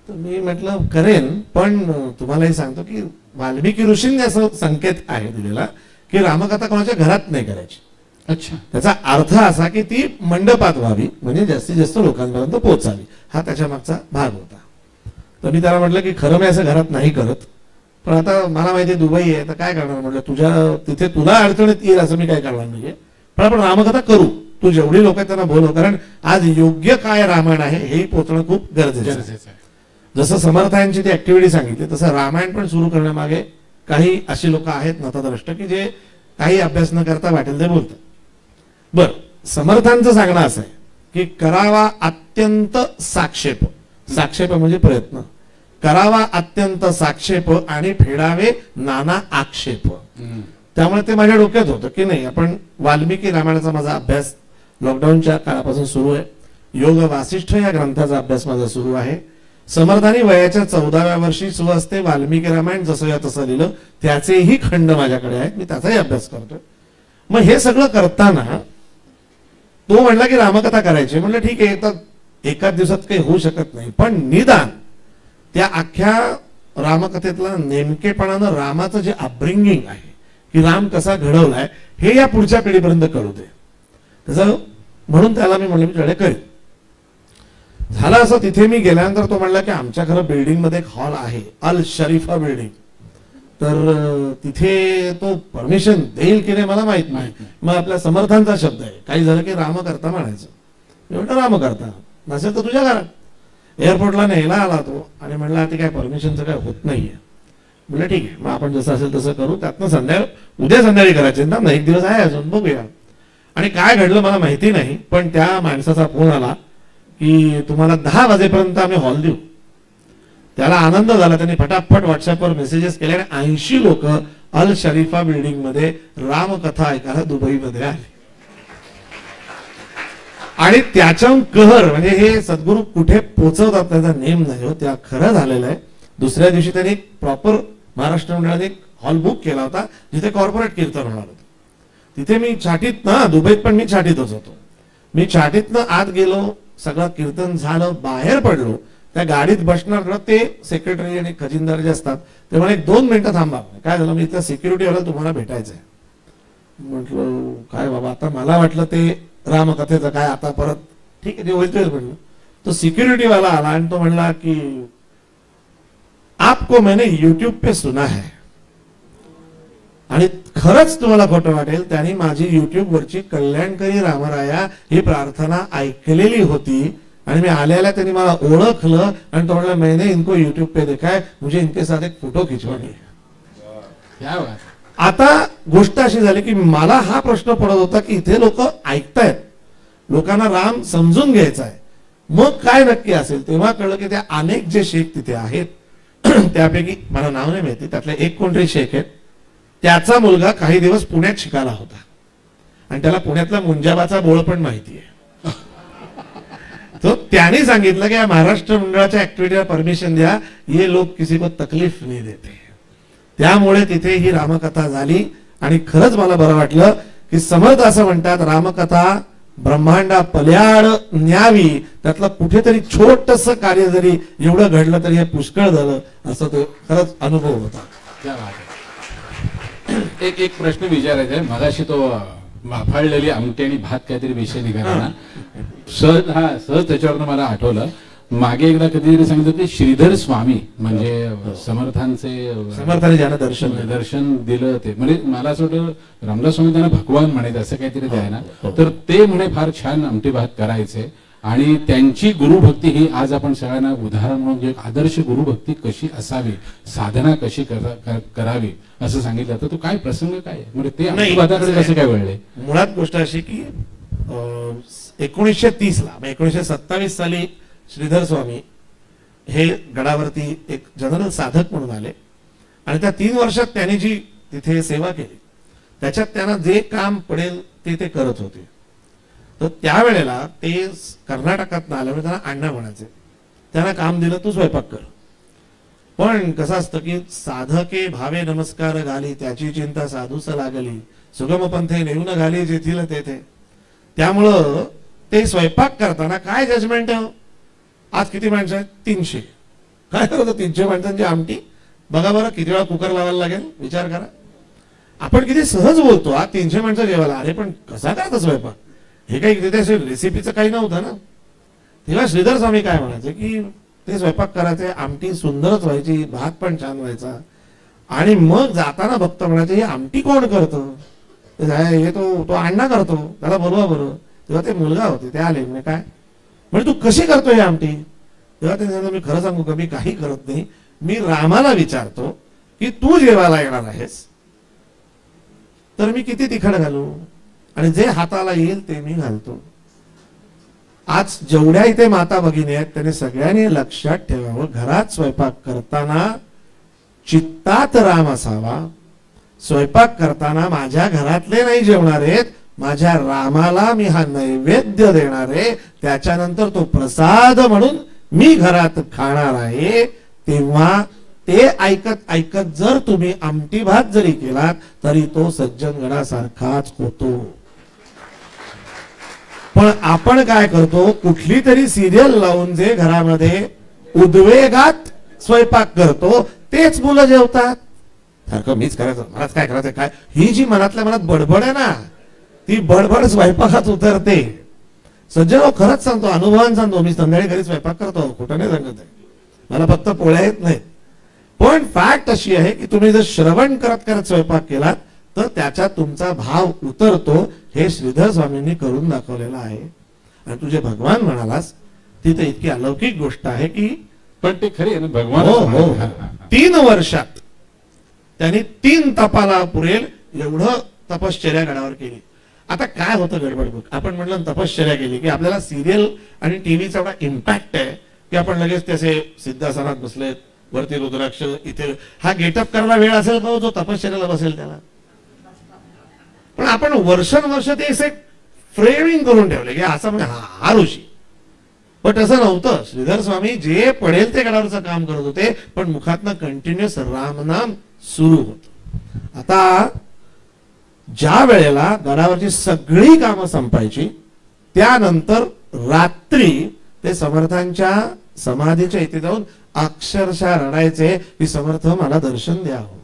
तर मी म्हटलं करेन, पण तुम्हालाही सांगतो की वाल्मिकी ऋषींनी असं संकेत आहे दिलेला की रामकथा कोणाच्या घरात नाही करायची. अच्छा. त्याचा अर्थ असा की ती मंडपात व्हावी, म्हणजे जास्तीत जास्त लोकांपर्यंत पोहोचावी, हा त्याच्या मागचा भाग होता. तर मी त्याला म्हटलं की खरं मी असं घरात नाही करत, पण आता मला माहिती आहे दुबई आहे तर काय करणार. म्हटलं तुझ्या तिथे तुला अडचणीत येईल असं मी काय करणार नाहीये, पण आपण रामकथा करू. तू जेवढी लोक आहेत त्यांना बोलव, कारण आज योग्य काय रामायण आहे हे पोहोचणं खूप गरजेचं आहे. जसं समर्थांची ती ऍक्टिव्हिटी सांगितली तसं रामायण पण सुरू करण्यामागे काही अशी लोक आहेत नतद्रष्ट की जे काही अभ्यास न करता वाटेल ते बोलतात. बर, समर्थांचं सांगणं असं आहे की करावा अत्यंत साक्षेप, साक्षेप म्हणजे प्रयत्न, करावा अत्यंत साक्षेप आणि फेडावे नाना आक्षेप. त्यामुळे ते माझ्या डोक्यात होतं की नाही, आपण वाल्मिकी रामायणाचा माझा अभ्यास लॉकडाऊनच्या काळापासून सुरू आहे. योग वासिष्ठ या ग्रंथाचा अभ्यास माझा सुरू आहे. समर्थांनी वयाच्या 14व्या वर्षी सुहस्ते वाल्मिकी रामायण जसं या तसं लिहिलं त्याचेही खंड माझ्याकडे आहेत, मी त्याचाही अभ्यास करतोय. मग हे सगळं करताना तो म्हणला की रामकथा करायची. म्हणलं ठीक आहे, तर एकाच दिवसात काही होऊ शकत नाही, पण निदान त्या अख्ख्या रामकथेतला नेमकेपणानं रामाचं जे अपब्रिंगिंग आहे की राम कसा घडवलाय हे या पुढच्या पिढीपर्यंत कळू दे. तसं म्हणून त्याला मी म्हणलं मी तुझ्याकडे करेन. झालं असं, तिथे मी गेल्यानंतर तो म्हणला की आमच्या खरं बिल्डिंग मध्ये एक हॉल आहे, अल शरीफा बिल्डिंग, तर तिथे तो परमिशन देईल की नाही मला माहित नाही. मग आपल्या समर्थांचा शब्द आहे, काही झालं की राम करता म्हणायचं. मी म्हटलं राम करता नसेल तर तुझ्या घरात. एअरपोर्टला न्यायला आला तो आणि म्हणला ते काय परमिशनचं काय होत नाहीये. म्हणलं ठीक आहे, मग आपण जसं असेल तसं करू. त्यातनं उद्या संध्याकाळी करायचे ना, एक दिवस आहे अजून, बघूया. आणि काय घडलं मला माहिती नाही, पण त्या माणसाचा फोन आला की तुम्हाला 10 वाजेपर्यंत आम्ही हॉल देऊ. त्याला आनंद झाला, त्यांनी फटाफट व्हॉट्सअपवर मेसेजेस केले आणि 80 लोक अल शरीफा बिल्डिंग मध्ये रामकथा ऐकायला दुबईमध्ये आले. आणि त्याच्या कहर म्हणजे हे सद्गुरू कुठे पोहोचवतात त्याचा नेम नाही हो, त्या खरं झालेलं आहे. दुसऱ्या दिवशी त्यांनी एक प्रॉपर महाराष्ट्र मंडळाने एक हॉल बुक केला होता जिथे कॉर्पोरेट कीर्तन होणार होतं. तिथे मी छाटीत ना, दुबईत पण मी छाटीतच होतो. मी छाटीतनं आत गेलो, सगळं कीर्तन झालं, बाहेर पडलो, त्या गाडीत बसणार ते सेक्रेटरी आणि खजिनदार जे असतात ते मला 1-2 मिनिटं थांबा, काय झालं मी इथल्या सिक्युरिटीवाला तुम्हाला भेटायचं आहे. म्हटलं काय बाबा, आता मला वाटलं ते रामकथेचं काय आता परत, ठीक आहे ते होईल म्हणलं. तो सिक्युरिटी वाला आला आणि तो म्हणला की आपको मैंने YouTube पे सुना है आणि खरंच तुम्हाला खोटं वाटेल, त्यांनी माझी युट्यूबवरची कल्याणकरी रामराया ही प्रार्थना ऐकलेली होती आणि मी आल्याला त्यांनी मला ओळखलं आणि तो म्हणला मैंने इनको यूट्यूब पे देखा है, मुझे इनके साथ एक फोटो खिंचवानी है. क्या बात. आता गोष्ट अशी झाली की मला हा प्रश्न पडत होता की इथे लोक ऐकतायत, लोकांना राम समजून घ्यायचा आहे, मग काय नक्की असेल. तेव्हा कळलं की त्या अनेक जे शेख तिथे आहेत त्यापैकी मला नाव नाही माहिती, त्यातले एक कोणतरी शेख आहेत, त्याचा मुलगा काही दिवस पुण्यात शिकायला होता आणि त्याला पुण्यातला मुंजाबाचा बोळ पण माहिती आहे. तो त्याने सांगितलं की या महाराष्ट्र मंडळाच्या ऍक्टिव्हिटीला परमिशन द्या, ये लोक किसी को तकलीफ नाही देते. त्यामुळे तिथे ही रामकथा झाली आणि खरंच मला बरं वाटलं की समर्थ असं म्हणतात रामकथा ब्रह्मांडा पल्याड न्यावी, त्यातलं कुठेतरी छोटस कार्य जरी एवढं घडलं तरी हे पुष्कळ झालं, असं तो खरंच अनुभव होता. क्या बात आहे. एक प्रश्न विचारायचा आहे. मगाशी तो वाफाळलेली आमटी आणि भात काहीतरी विषय निघाला ना, सहज त्याच्यावरनं मला आठवलं. मागे एकदा कधीतरी सांगितलं की श्रीधर स्वामी म्हणजे समर्थांनी ज्यांना दर्शन दिलं ते, म्हणजे मला असं वाटतं रामदास स्वामी त्यांना भगवान म्हणायचं असं काहीतरी ते आहे ना, तर ते म्हणे फार छान आमटी भात करायचे आणि त्यांची गुरुभक्ती ही आज आपण सगळ्यांना उदाहरण म्हणून आदर्श गुरुभक्ती कशी असावी, साधना कशी करावी असं सांगितलं. तर तो काय प्रसंग काय म्हणजे ते आमटी भाताकडे कसं काय वळले. मुळात गोष्ट अशी की 1930 ला 1927 साली श्रीधर स्वामी हे गडावरती एक जनरल साधक म्हणून आले आणि त्या 3 वर्षात त्यांनी जी तिथे सेवा केली त्याच्यात त्यांना जे काम पडेल ते करत होते. तर त्यावेळेला ते कर्नाटकात आल्यामुळे त्यांना अण्णा म्हणायचे, त्यांना काम दिलं तू स्वयंपाक कर. पण कसं असतं की साधके भावे नमस्कार घाली, त्याची चिंता साधूस लागली, सुगम पंथे नेऊन घाली जेथील तेथे. त्यामुळं ते स्वयंपाक करताना काय जजमेंट आहे, आज किती माणसं आहेत 300, काय करतो 300 माणसांची आमटी बघा बरं, किती वेळा कुकर लावायला लागेल विचार करा. आपण किती सहज बोलतो, आज 300 माणसं जेवायला, अरे पण कसा करता स्वयंपाक, हे काही तिथे रेसिपीचं काही नव्हतं ना. तेव्हा श्रीधर स्वामी काय म्हणायचे की ते स्वयंपाक करायचे, आमटी सुंदरच व्हायची, भात पण छान व्हायचा आणि मग जाताना भक्त म्हणायचे ही आमटी कोण करतं, हे तो अण्णा करतो, त्याला बोलवा बरं. तेव्हा ते मुलगा होते ते आले, म्हणजे काय म्हणजे तू कशी करतो ही आमटी. तेव्हा ते सांगितलं मी खरं सांगू का मी काही करत नाही, मी रामाला विचारतो की तू जेवायला येणार आहेस तर मी किती तिखट घालू आणि जे हाताला येईल ते मी घालतो. आज जेवढ्या इथे माता भगिनी आहेत त्याने सगळ्यांनी लक्षात ठेवावं, घरात स्वयंपाक करताना चित्तात राम असावा. स्वयंपाक करताना माझ्या घरातले नाही जेवणार आहेत, माझ्या रामाला मी हा नैवेद्य देणार आहे, त्याच्यानंतर तो प्रसाद म्हणून मी घरात खाणार आहे. तेव्हा ते ऐकत ऐकत जर तुम्ही आमटी भात जरी केलात तरी तो सज्जनगणासारखाच होतो. पण आपण काय करतो, कुठली तरी सिरियल लावून जे घरामध्ये उद्वेगात स्वयंपाक करतो तेच मुलं जेवतात. सारखं मीच करायचं, मलाच काय करायचं काय, ही जी मनातल्या मनात बडबड आहे ना ती बडबड स्वयंपाकात उतरते. सज्जन खरंच सांगतो, अनुभवान सांगतो, मी संध्याकाळी घरी स्वयंपाक करतो, कुठं नाही सांगत आहे, मला फक्त पोळ्या येत नाहीत. पण फॅक्ट अशी आहे की तुम्ही जर श्रवण करत करत स्वयंपाक केलात तर त्याच्यात तुमचा भाव उतरतो. हे श्रीधर स्वामींनी करून दाखवलेलं आहे. आणि तुझे भगवान म्हणालास ती तर इतकी अलौकिक गोष्ट आहे की पण ते खरी आहे ना भगवान. हो 3 वर्षात त्यांनी 3 तपाला पुरेल एवढं तपश्चर्या गडावर केली. आता काय होतं गडबड बघ, आपण म्हटलं तपश्चर्या केली की आपल्याला सिरियल आणि टीव्हीचा एवढा इम्पॅक्ट आहे की आपण लगेच त्याचे सिद्धासनात बसलेत, वरती रुद्राक्ष, इथे हा गेटअप करायला वेळ असेल का जो तपश्चर्याला बसेल त्याला. पण आपण वर्षानुवर्ष ते असे फ्रेमिंग करून ठेवले की असं म्हणजे हा ऋषी, पण तसं नव्हतं. श्रीधर स्वामी जे पडेल ते गडावरचं काम करत होते, पण मुखातनं कंटिन्युअस रामनाम सुरू होत. आता ज्या वेळेला गडावरची सगळी कामं संपायची त्यानंतर रात्री ते समर्थांच्या समाधीच्या इथे जाऊन अक्षरशः रडायचे की समर्थ मला दर्शन द्यावं,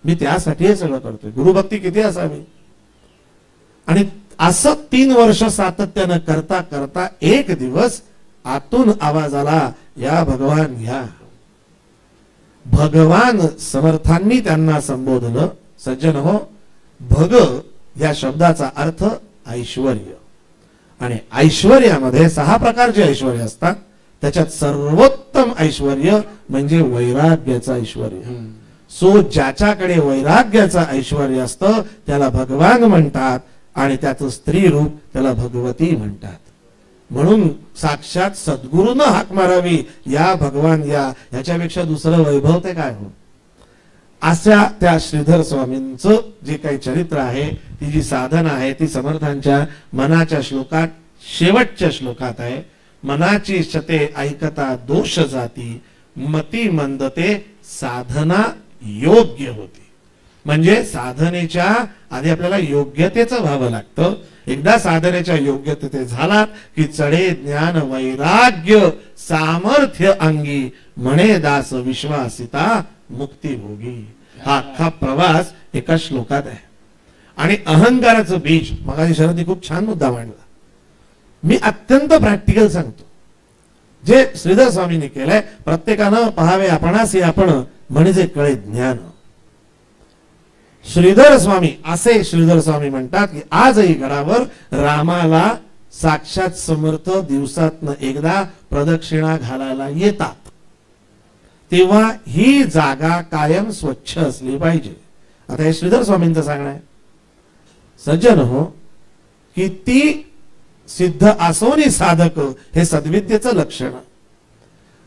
मी त्यासाठी हे सगळं करतोय. गुरुभक्ती किती असावी. आणि असं 3 वर्ष सातत्यानं करता करता एक दिवस आतून आवाज आला, या भगवान या. भगवान समर्थांनी त्यांना संबोधलं सज्जन हो, भग या शब्दाचा अर्थ ऐश्वर्य, आणि ऐश्वर्यामध्ये 6 प्रकारचे ऐश्वर्य असतात. त्याच्यात सर्वोत्तम ऐश्वर्य म्हणजे वैराग्याचं ऐश्वर्य. सो ज्याच्याकडे वैराग्याचं ऐश्वर्य असतं त्याला भगवान म्हणतात, आणि त्याचं स्त्री रूप त्याला भगवती म्हणतात. म्हणून साक्षात सद्गुरूनं हाक मारावी, या भगवान या, याच्यापेक्षा दुसरं वैभव ते काय हो. अशा त्या श्रीधर स्वामींचं जे काही चरित्र आहे, ती जी साधना आहे, ती समर्थांच्या मनाच्या श्लोकात, शेवटच्या श्लोकात आहे. मनाची शते ऐकता दोष जाती, मती मंदते साधना योग्य होती. म्हणजे साधनेच्या आधी आपल्याला योग्यतेचं व्हावं लागतं. एकदा साधनेच्या योग्यते झाला की चढे ज्ञान वैराग्य सामर्थ्य अंगी, म्हणे दास विश्वासिता मुक्ती भोगी. हा अख्खा प्रवास एका श्लोकात आहे. आणि अहंकाराचं बीज, मगाशी शरदने खूप छान मुद्दा मांडला. मी अत्यंत प्रॅक्टिकल सांगतो, जे श्रीधर स्वामींनी केलंय. प्रत्येकानं पहावे आपणासी आपण, म्हणजे कळे ज्ञान. श्रीधर स्वामी, असे श्रीधर स्वामी म्हणतात की आजही गडावर रामाला साक्षात समर्थ दिवसातनं एकदा प्रदक्षिणा घालायला येतात. तेव्हा ही जागा कायम स्वच्छ असली पाहिजे. आता हे श्रीधर स्वामींचं सांगणं आहे. सज्जन हो, किती सिद्ध असोनी साधक, हे सद्विद्येचं लक्षण.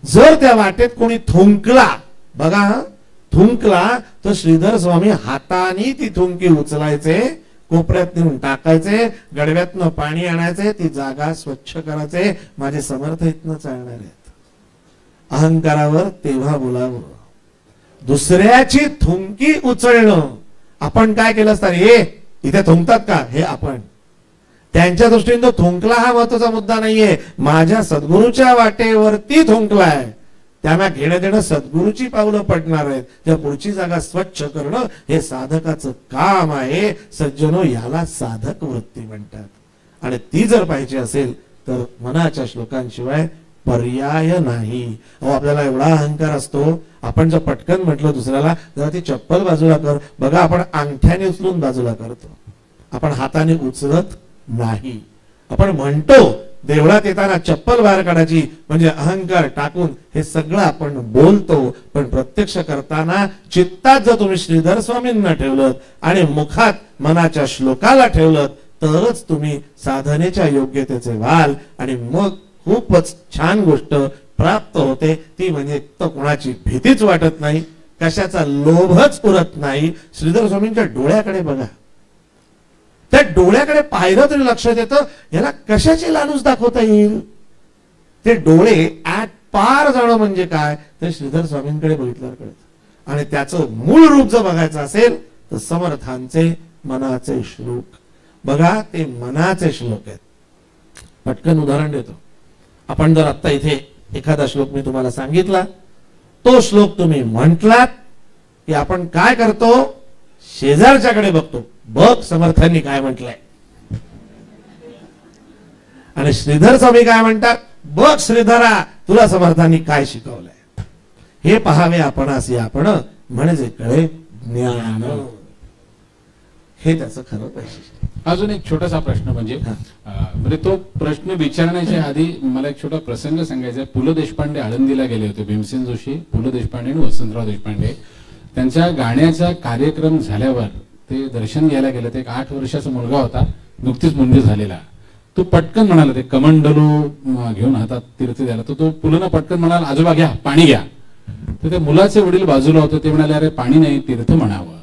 जर त्या वाटेत कोणी थुंकला, बघा थुंकला, तर श्रीधर स्वामी हाताने ती थुंकी उचलायचे, कोपऱ्यात नेऊन टाकायचे, गडव्यातनं पाणी आणायचे, ती जागा स्वच्छ करायचे. माझे समर्थ इथनं चालणार आहेत. अहंकारावर तेव्हा बोलावं. दुसऱ्याची थुंकी उचलणं, आपण काय केलं असतं, हे इथे थुंकतात का, हे आपण. त्यांच्या दृष्टीने तो थुंकला हा महत्वाचा मुद्दा नाहीये. माझ्या सद्गुरूच्या वाटेवरती थुंकलाय, त्यांना घेणं देणं सद्गुरूची पावलं पडणार आहेत. त्या पुढची जागा स्वच्छ करणं हे साधकाचं काम आहे. सज्जनो, याला साधक वृत्ती म्हणतात. आणि ती जर पाहिजे असेल तर मनाच्या श्लोकांशिवाय पर्याय नाही. अहो, आपल्याला एवढा अहंकार असतो, आपण जर पटकन म्हटलं दुसऱ्याला जरा ती चप्पल बाजूला कर, बघा आपण अंगठ्याने उचलून बाजूला करतो, आपण हाताने उचलत नाही. आपण म्हणतो देवळात येताना चप्पल बाहेर काढायची, म्हणजे अहंकार टाकून हे सगळं आपण बोलतो. पण प्रत्यक्ष करताना चित्तात जर तुम्ही श्रीधर स्वामींना ठेवलं आणि मुखात मनाच्या श्लोकाला ठेवलं, तरच तुम्ही साधनेच्या योग्यतेचे व्हाल. आणि मग खूपच छान गोष्ट प्राप्त होते. ती म्हणजे तर कोणाची भीतीच वाटत नाही, कशाचा लोभच उरत नाही. श्रीधर स्वामींच्या डोळ्याकडे बघा, त्या डोळ्याकडे पाहिलं तरी लक्षात येतं याला कशाची लालूच दाखवता येईल. ते डोळे ऍट पार जाणं म्हणजे काय, तर श्रीधर स्वामींकडे बघितल्यावर कळतं. आणि त्याचं मूळ रूप जर बघायचं असेल तर समर्थांचे मनाचे श्लोक बघा, ते मनाचे श्लोक आहेत. पटकन उदाहरण देतो. आपण जर आता इथे एखादा श्लोक मी तुम्हाला सांगितला, तो श्लोक तुम्ही म्हटलात की आपण काय करतो, शेजारच्याकडे बघतो, बघ समर्थांनी काय म्हटलंय. आणि श्रीधर स्वामी काय म्हणतात, बघ श्रीधरा तुला समर्थांनी काय शिकवलंय. हे पहावे आपणास आपण, म्हणजे कळे ज्ञान. हे त्याचं खरं वैशिष्ट्य. अजून एक छोटासा प्रश्न म्हणजे तो प्रश्न विचारण्याच्या आधी मला एक छोटा प्रसंग सांगायचा. पु ल देशपांडे आळंदीला गेले होते. भीमसेन जोशी, पु ल देशपांडे आणि वसंतराव देशपांडे. त्यांच्या गाण्याचा कार्यक्रम झाल्यावर ते दर्शन घ्यायला गेले. ते एक 8 वर्षाचा मुलगा होता, नुकतीच मुंज झालेला. तो पटकन म्हणाला, ते कमंडलू घेऊन हातात तीर्थ द्यायला, तो पुलना पटकन म्हणाला, आजोबा घ्या पाणी घ्या. तर ते मुलाचे वडील बाजूला होते, ते म्हणाले, अरे पाणी नाही तीर्थ म्हणावं.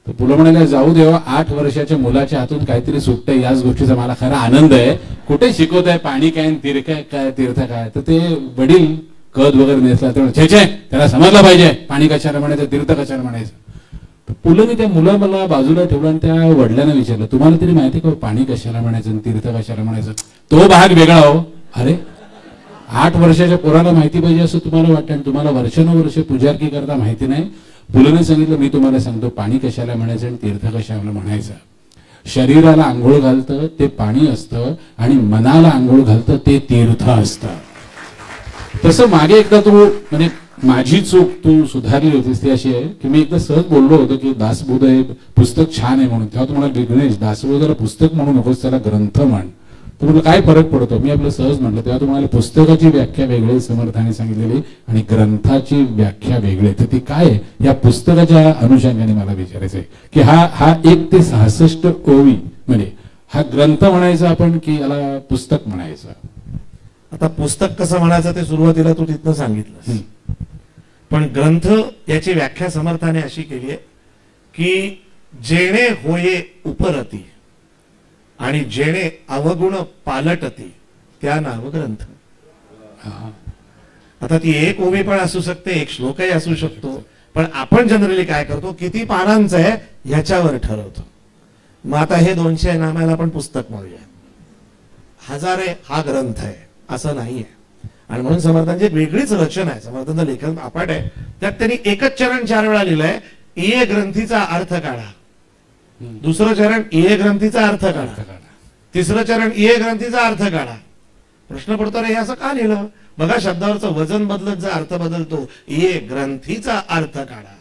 तर पुलं म्हणाले, जाऊ देवा, 8 वर्षाच्या मुलाच्या हातून काहीतरी सुटतंय, याच गोष्टीचा मला खरा आनंद आहे. कुठे शिकवत आहे पाणी काय तीर्थ काय तीर्थ काय. तर ते वडील कद वगैरे नेसला, ते छे छे, त्याला समजलं पाहिजे पाणी कशाला म्हणायचं तीर्थ कशाला म्हणायचं. पुलंनी त्या मुलाला बाजूला ठेवलं आणि त्या वडिलांना विचारलं, तुम्हाला तरी माहिती का पाणी कशाला म्हणायचं आणि तीर्थ कशाला म्हणायचं. तो भाग वेगळा हो. अरे 8 वर्षाच्या पोराला माहिती पाहिजे असं तुम्हाला वाटतं आणि तुम्हाला वर्षानुवर्ष पूजारकी करता माहिती नाही. पुलंनी सांगितलं, मी तुम्हाला सांगतो पाणी कशाला म्हणायचं आणि तीर्थ कशाला म्हणायचं. शरीराला आंघोळ घालतं ते पाणी असतं आणि मनाला आंघोळ घालतं ते तीर्थ असतं. तसं मागे एकदा तू म्हणजे माझी चूक तू सुधारली होतीस ती अशी आहे की मी एकदा सहज बोललो होतो की दासबोध हे पुस्तक छान आहे म्हणून, तेव्हा तुम्हाला विघ्नेश दासबोधाला पुस्तक म्हणू नकोस, त्याला ग्रंथ म्हण. तुम्हाला काय फरक पडतो, मी आपलं सहज म्हटलं. तेव्हा तुम्हाला पुस्तकाची व्याख्या वेगळी समर्थाने सांगितलेली आणि ग्रंथाची व्याख्या वेगळी. तर ती काय आहे या पुस्तकाच्या अनुषंगाने मला विचारायचं आहे की हा 1 ते 66 ओवी म्हणजे हा ग्रंथ म्हणायचा आपण की याला पुस्तक म्हणायचं? आता पुस्तक कसं म्हणायचं ते सुरुवातीला तू तिथनं सांगितलं, पण ग्रंथ याची व्याख्या समर्थाने अशी केली आहे की जेणे होये उपरती आणि जेणे अवगुण पालटती त्या नाव ग्रंथ. आता ती एक ओवी पण असू शकते, एक श्लोकही असू शकतो, पण आपण जनरली काय करतो, किती पानांचं आहे ह्याच्यावर ठरवतो. मग आता हे 200 नामाला आपण पुस्तक म्हणूया, 1000 हा ग्रंथ आहे असं नाहीये. आणि म्हणून समर्थांची एक वेगळीच रचना आहे, समर्थांचं लेखन अपाट आहे. त्यात त्यांनी एकच चरण 4 वेळा लिहिलंय, ये ग्रंथीचा अर्थ काढा. दुसरं चरण ये ग्रंथीचा अर्थ काढा. तिसरं चरण ये ग्रंथीचा अर्थ काढा. प्रश्न पडतो रे हे असं का लिहिलं? बघा शब्दावरचं वजन बदलत जा, अर्थ बदलतो. ये ग्रंथीचा अर्थ काढा,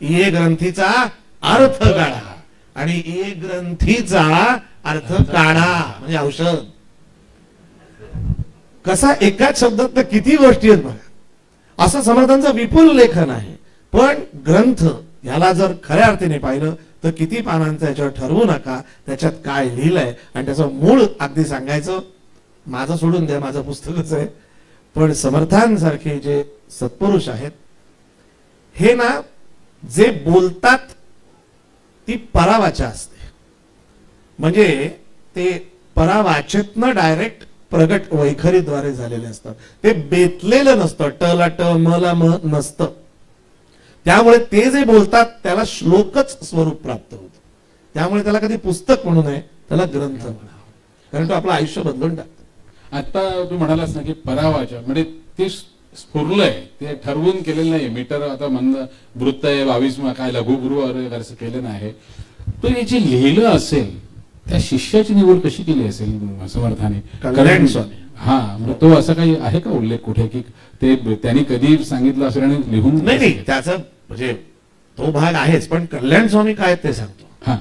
ये ग्रंथीचा अर्थ काढा आणि ये ग्रंथीचा अर्थ काढा म्हणजे औषध. कसा एकाच शब्दात किती गोष्टी आहेत बघा. असं समर्थांचं विपुल लेखन आहे. पण ग्रंथ ह्याला जर खऱ्या अर्थाने पाहिलं तर किती पानांचं याच्यावर ठरवू नका, त्याच्यात काय लिहिलंय आणि त्याचं मूळ अगदी सांगायचं. माझं सोडून द्या, माझं पुस्तकच आहे, पण समर्थांसारखे जे सत्पुरुष आहेत हे ना जे बोलतात ती परावाचा असते. म्हणजे ते परावाचेतनं डायरेक्ट प्रगट वैखरीद्वारे झालेले असतात. ते बेतलेलं नसतं, टला ट मला म नसतं. त्यामुळे ते जे बोलतात त्याला श्लोकच स्वरूप प्राप्त होतं. त्यामुळे त्याला कधी पुस्तक म्हणू नये, त्याला ग्रंथ म्हणावं, कारण तो आपलं आयुष्य बदलून टाकतो. आता तू म्हणालास ना की परावाचा म्हणजे ते स्फुरलंय, ते ठरवून केलेलं नाही. मीटर आता मंद वृत्त आहे 22 काय लघुगुरु असं केलं नाही. तो हे जे लिहिलं असेल त्या शिष्याची निवड कशी केली असेल समर्थाने? कल्याण स्वामी. हा म्हणजे तो असं काही आहे का उल्लेख कुठे की ते त्यांनी कधी सांगितलं असेल आणि लिहून? नाही, त्याचा म्हणजे तो भाग आहेच, पण कल्याण स्वामी काय ते सांगतो. हा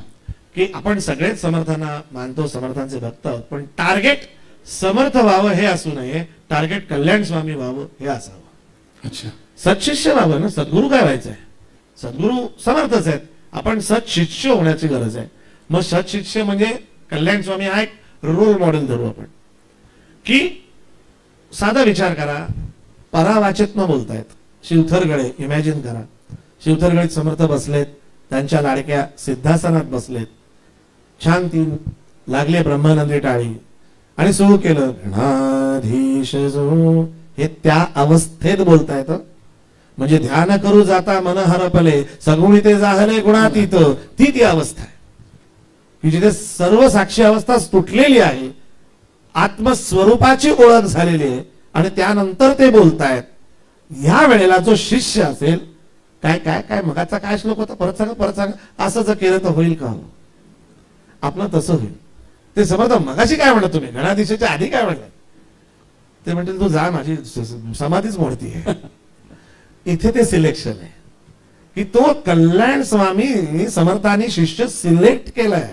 की आपण सगळेच समर्थांना मानतो, समर्थांचे भक्त आहोत, पण टार्गेट समर्थ व्हावं हे असू नये, टार्गेट कल्याण स्वामी व्हावं हे असावं. अच्छा, सत्शिष्य व्हावं ना. सद्गुरू काय व्हायचंय? सद्गुरू समर्थच आहेत, आपण सत्शिष्य होण्याची गरज आहे. मग सत्शिष्य म्हणजे कल्याण स्वामी हा एक रोल मॉडेल धरू आपण. की साधा विचार करा, परावाचेत न बोलतायत शिवथरगडे, इमॅजिन करा शिवथरगडीत समर्थ बसलेत, त्यांच्या लाडक्या सिद्धासनात बसलेत, छान 3 लागले ब्रह्मानंदी टाळी आणि सुरू केलं गणाधीश जो, हे त्या अवस्थेत बोलतायत. म्हणजे ध्यान करू जाता मन हरपले सगुणी ते जाहले गुणातीत, ती अवस्था आहे की जिथे सर्व साक्षी अवस्था तुटलेली आहे, आत्मस्वरूपाची ओळख झालेली आहे आणि त्यानंतर ते बोलतायत. ह्या वेळेला जो शिष्य असेल, काय काय काय मगाचा काय श्लोक होता, परत सांगा, असं जर केलं तर होईल का? आपलं तसं होईल. ते समर्थ मगाशी काय म्हणत तुम्ही, गणाधीशाच्या आधी काय म्हणलं? ते म्हणतील तू जा, माझी समाधीच मोडती आहे. इथे ते सिलेक्शन आहे की तो कल्याण स्वामी समर्थांनी शिष्य सिलेक्ट केलाय,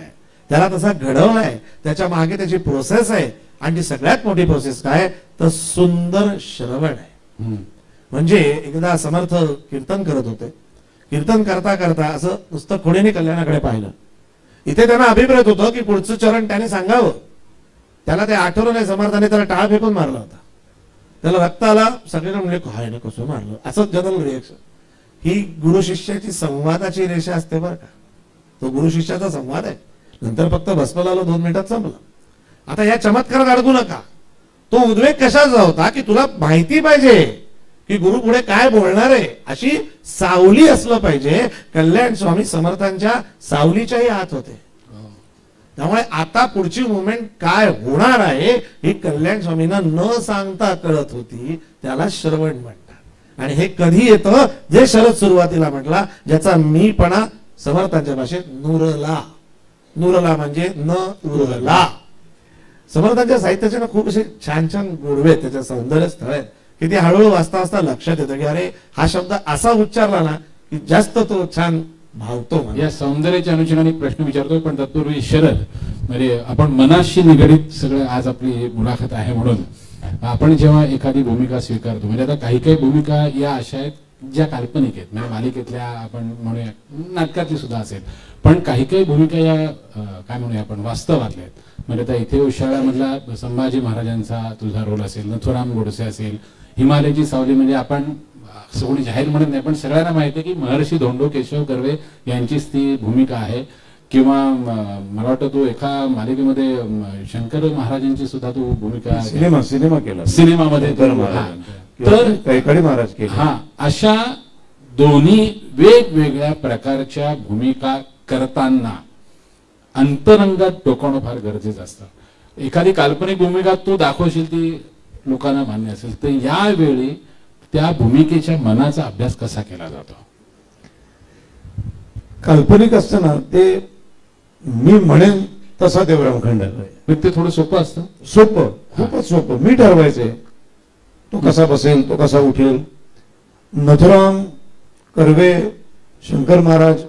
त्याला तसा घडवलाय, त्याच्या मागे त्याची प्रोसेस आहे. आणि ती सगळ्यात मोठी प्रोसेस काय तर सुंदर श्रवण आहे. म्हणजे एकदा समर्थ कीर्तन करत होते, कीर्तन करता करता असं नुसतं खोडीने कल्याणाकडे पाहिलं. इथे त्यांना अभिप्रेत होतं की पुढचं चरण त्याने सांगावं, त्याला ते आठवलं नाही. समर्थाने त्याला टाळ फेकून मारला होता, त्याला रक्त आला, सगळेजण म्हणजे काय नाही कसं मारलं, असं जनरल रिएक्शन. ही गुरु शिष्याची संवादाची रेषा असते बरं का. तो गुरु शिष्याचा संवाद आहे, नंतर फक्त भस्म लावलं 2 मिनिटात संपलं. आता या चमत्कारात अडकू नका. तो उद्वेग कशाचा होता की तुला माहिती पाहिजे की गुरु पुढे काय बोलणार आहे, अशी सावली असलं पाहिजे. कल्याण स्वामी समर्थांच्या सावलीच्याही आत होते. त्यामुळे आता पुढची मुवमेंट काय होणार आहे ही कल्याण स्वामींना न सांगता कळत होती. त्याला श्रवण म्हणतात. आणि हे कधी येतं, जे शरद सुरुवातीला म्हटला, ज्याचा मीपणा समर्थांच्या भाषेत नुरला. नुरला म्हणजे न उरला. समर्थांच्या साहित्याचे ना खूप असे छान छान गोडवे, त्याच्या सौंदर्य स्थळ आहेत की ते हळूहळू वाचता वाचता लक्षात येतं की अरे हा शब्द असा उच्चारला ना की जास्त तो छान भावतो मला. या सौंदर्याच्या अनुषंगाने एक प्रश्न विचारतोय, पण तत्पूर्वी शरद, म्हणजे आपण मनाशी निगडीत सगळं आज आपली मुलाखत आहे म्हणून आपण जेव्हा एखादी भूमिका स्वीकारतो, म्हणजे आता काही काही भूमिका या अशा आहेत ज्या काल्पनिक आहेत, म्हणजे मालिकेतल्या आपण म्हणूया, नाटकातली सुद्धा असेल, पण काही काही भूमिका या काय म्हणूया आपण वास्तवातल्या आहेत. म्हणजे आता इथे उशाळ्यामधला संभाजी महाराजांचा तुझा रोल असेल, नथुराम गोडसे असेल, हिमालयाची सावली, म्हणजे आपण कोणी जाहीर म्हणत नाही पण सगळ्यांना माहिती आहे की महर्षी धोंडो केशव कर्वे यांचीच ती भूमिका आहे. किंवा मला वाटतं तू एका मालिकेमध्ये शंकर महाराजांची सुद्धा तू भूमिका सिनेमा केला, सिनेमामध्ये तर कैकाडी महाराज केले. हा, अशा दोन्ही वेगवेगळ्या प्रकारच्या भूमिका करताना अंतरंगात डोकावणं फार गरजेचं असतं. एखादी काल्पनिक भूमिका तू दाखवशील ती लोकांना मान्य असेल, तर यावेळी त्या भूमिकेच्या मनाचा अभ्यास कसा केला जातो? काल्पनिक असतं ना ते मी म्हणेन तसा देवराम खंडाला आहे. ते थोडं सोपं असतं, सोपं, खूपच सोपं. मी ठरवायचंय तो कसा बसेल, तो कसा उठेल. नथुराम कर्वे, शंकर महाराज,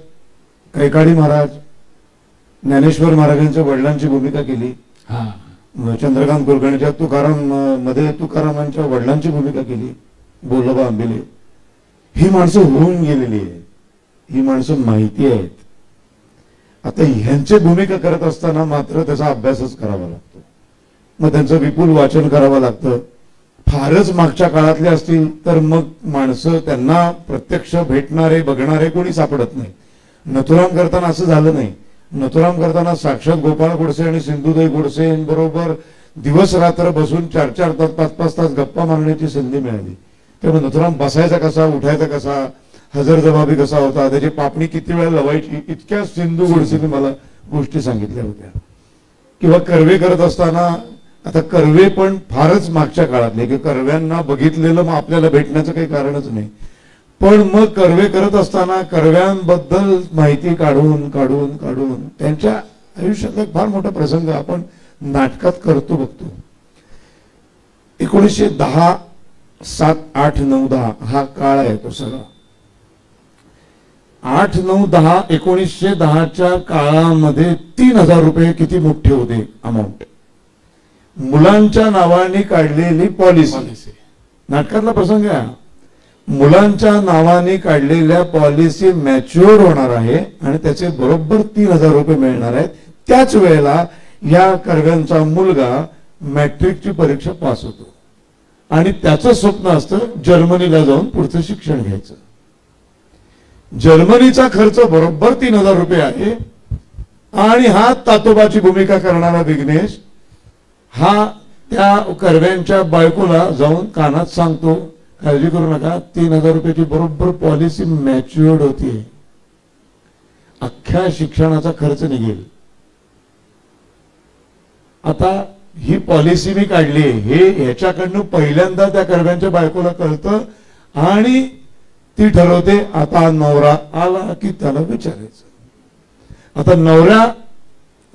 कैकाडी महाराज, ज्ञानेश्वर महाराजांच्या वडिलांची भूमिका केली. चंद्रकांत कुलकर्णीच्या तुकाराम मध्ये तुकारामांच्या वडिलांची भूमिका केली, बोलोबा आंबिले. ही माणसं होऊन गेलेली आहे, ही माणसं माहिती आहेत. आता ह्यांची भूमिका करत असताना मात्र त्याचा अभ्यासच करावा लागतो. मग त्यांचं विपुल वाचन करावं लागतं. फारच मागच्या काळातले असतील तर मग माणसं त्यांना प्रत्यक्ष भेटणारे बघणारे कोणी सापडत नाही. नथुराम करताना असं झालं नाही. नथुराम करताना साक्षात गोपाळ गोडसे आणि सिंधुताई गोडसे बरोबर दिवस रात्र बसून 4-4 तास 5-5 तास गप्पा मारण्याची संधी मिळाली. त्यामुळे नथुराम बसायचा कसा, उठायचा कसा, हजर जबाबी कसा होता, त्याची पापणी किती वेळा लवायची, इतक्या सिंधू गोडसेने मला गोष्टी सांगितल्या होत्या. किंवा कर्वे करत असताना, आता कर्वे पण फारच मागच्या काळातले की कर्व्यांना बघितलेलं मग आपल्याला भेटण्याचं काही कारणच नाही. पण मग कर्वे करत असताना कर्व्यांबद्दल माहिती काढून काढून काढून त्यांच्या आयुष्यातला एक फार मोठा प्रसंग आपण नाटकात करतो बघतो. 1910, 7, 8, 9, 10 हा काळ आहे तो सगळा. 8, 9, 10 1910च्या काळामध्ये 3000 रुपये किती मोठे होते अमाऊंट. मुलांच्या नावाने काढलेली पॉलिसी, नाटकातला प्रसंग आहे. मुलांच्या नावाने काढलेल्या पॉलिसी मॅच्युअर होणार आहे आणि त्याचे बरोबर 3000 रुपये मिळणार आहेत. त्याच वेळेला या कर्व्यांचा मुलगा मॅट्रिकची परीक्षा पास होतो आणि त्याचं स्वप्न असतं जर्मनीला जाऊन पुढचं शिक्षण घ्यायचं. जर्मनीचा खर्च बरोबर 3000 रुपये आहे आणि हा तातोबाची भूमिका करणारा विघ्नेश हा त्या कर्व्यांच्या बायकोला जाऊन कानात सांगतो, काळजी करू नका, 3000 रुपयाची बरोबर पॉलिसी मॅच्युअर्ड होती, अख्ख्या शिक्षणाचा खर्च निघेल. आता ही पॉलिसी मी काढली हे ह्याच्याकडनं पहिल्यांदा त्या कर्व्यांच्या बायकोला कळतं आणि ती ठरवते आता नवरा आला की त्याला विचारायचं. आता नवऱ्या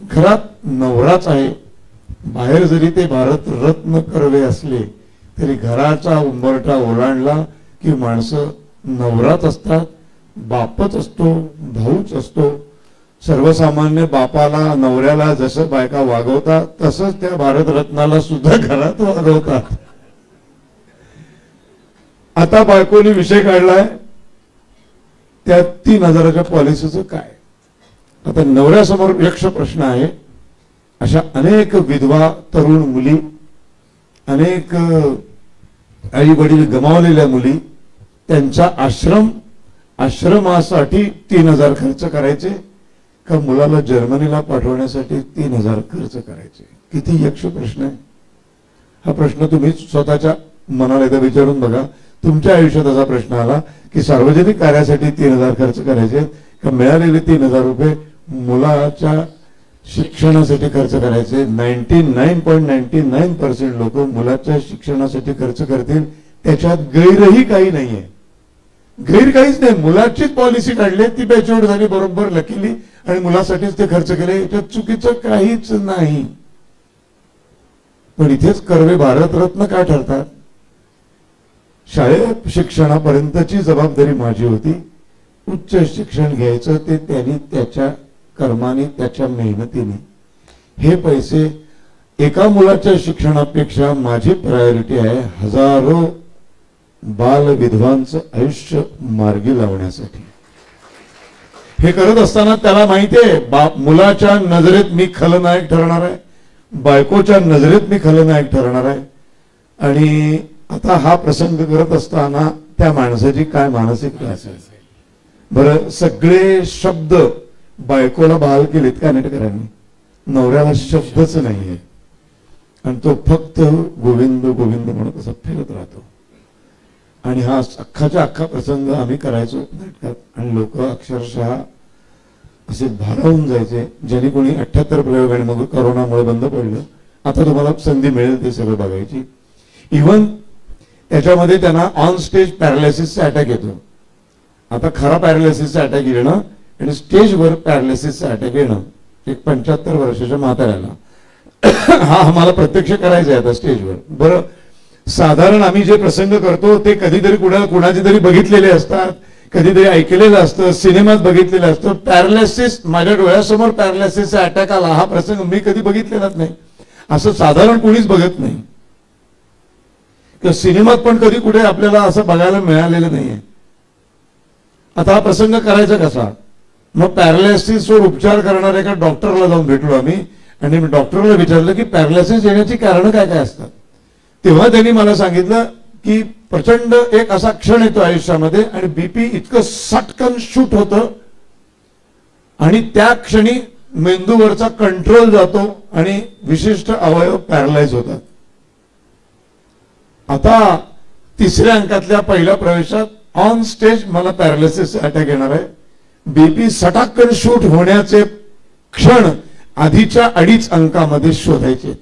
घरात नवराच आहे, बाहेर जरी ते भारत रत्न कर्वे असले तरी घराचा उंबरठा ओलांडला की माणसं नवराच असतात, बापच असतो, भाऊच असतो. सर्वसामान्य बापाला नवऱ्याला जसं बायका वागवतात तसंच त्या भारतरत्नाला सुद्धा घरात वागवतात. आता बायकोने विषय काढलाय त्या 3000च्या पॉलिसीचं काय. आता नवऱ्यासमोर यक्ष प्रश्न आहे. अशा अनेक विधवा तरुण मुली, अनेक आई वडील गमावलेल्या मुली, त्यांचा आश्रमासाठी 3000 खर्च करायचे का मुलाला जर्मनीला पाठवण्यासाठी 3000 खर्च करायचे. किती यक्ष प्रश्न आहे हा. प्रश्न तुम्ही स्वतःच्या मनाला एकदा विचारून बघा. तुमच्या आयुष्यात असा प्रश्न आला की सार्वजनिक कार्यासाठी 3000 खर्च करायचे का मिळालेले 3000 रुपये मुलाच्या शिक्षणासाठी खर्च करायचे. 99.99% लोक मुलाच्या शिक्षणासाठी खर्च करतील, त्याच्यात गैरही काही नाहीये. गैर काहीच नाही. मुलाचीच पॉलिसी काढली, ती मॅच्युअर्ड झाली, बरोबर लकीली, आणि मुलासाठीच ते खर्च केले, याच्यात चुकीचं काहीच नाही. पण इथेच कर्वे भारतरत्न का ठरतात. शाळेत शिक्षणापर्यंतची जबाबदारी माझी होती. उच्च शिक्षण घ्यायचं ते त्यांनी त्याच्या कर्माने त्याच्या मेहनतीने. हे पैसे एका मुलाच्या शिक्षणापेक्षा माझी प्रायोरिटी आहे हजारो बाल विधवांचं आयुष्य मार्गी लावण्यासाठी. हे करत असताना त्याला माहितीये मुलाच्या नजरेत मी खलनायक ठरणार आहे, बायकोच्या नजरेत मी खलनायक ठरणार आहे. आणि आता हा प्रसंग करत असताना त्या माणसाची काय मानसिकता असेल. बरं, सगळे शब्द बायकोला बहाल केलेत का नेटकरांनी? नवऱ्याला शब्दच नाहीये आणि तो फक्त गोविंद गोविंद म्हणत असा फिरत राहतो. आणि हा अख्खाच्या अख्खा प्रसंग आम्ही करायचो नाटकात आणि लोक अक्षरशः असे भारावून जायचे. ज्यांनी कोणी 78 प्रयोग आणि मग करोनामुळे बंद पडलं. आता तुम्हाला संधी मिळेल ते सगळं बघायची. इव्हन त्याच्यामध्ये त्यांना ऑन स्टेज पॅरालिसिसचा अटॅक येतो. आता खरा पॅरालिसिसचा अटॅक येणं आणि स्टेजवर पॅरालिसिसचा अटॅक येणं एक 75 वर्षाच्या म्हाताऱ्याला हा आम्हाला प्रत्यक्ष करायचा आहे आता स्टेजवर. बरं, साधारण आम्ही जे प्रसंग करतो ते कधीतरी कुणाचे तरी बघितलेले असतात, कधीतरी ऐकलेलं असतं, सिनेमात बघितलेलं असतं. पॅरालिसिस माझ्या डोळ्यासमोर पॅरालिसिसचा अटॅक आला हा प्रसंग मी कधी बघितलेलाच नाही. असं साधारण कोणीच बघत नाही किंवा सिनेमात पण कधी कुठे आपल्याला असं बघायला मिळालेलं नाहीये. आता हा प्रसंग करायचा कसा? मग पॅरालिसिसवर उपचार करणाऱ्या एका डॉक्टरला जाऊन भेटलो आम्ही आणि डॉक्टरला विचारलं की पॅरालिसिस येण्याची कारणं काय काय असतात. तेव्हा त्यांनी मला सांगितलं की प्रचंड एक असा क्षण येतो आयुष्यामध्ये आणि बीपी इतकं सटकन शूट होतं आणि त्या क्षणी मेंदूवरचा कंट्रोल जातो आणि विशिष्ट अवयव पॅरालाइज होतात. आता 3ऱ्या अंकातल्या पहिल्या प्रवेशात ऑन स्टेज मला पॅरालिसिस अटॅक येणार आहे. बीपी सटाकन शूट होण्याचे क्षण आधीच्या 2.5 अंकामध्ये शोधायचे.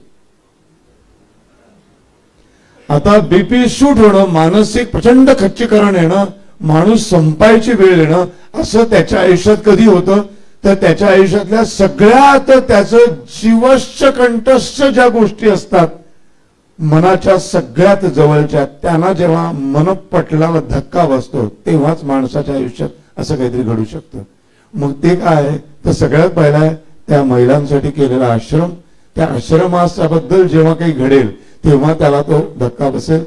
आता बीपी शूट होणं, मानसिक प्रचंड खच्चीकरण येणं, माणूस संपायची वेळ येणं असं त्याच्या आयुष्यात कधी होतं तर त्याच्या आयुष्यातल्या सगळ्यात त्याचं जीवश्च कंठस्थ ज्या गोष्टी असतात मनाच्या सगळ्यात जवळच्या, त्यांना जेव्हा मनपटलाला धक्का बसतो तेव्हाच माणसाच्या आयुष्यात असं काहीतरी घडू शकतं. मग ते काय तर सगळ्यात पहिला त्या महिलांसाठी केलेला आश्रम. त्या आश्रमाबद्दल जेव्हा काही घडेल तेव्हा त्याला तो धक्का बसेल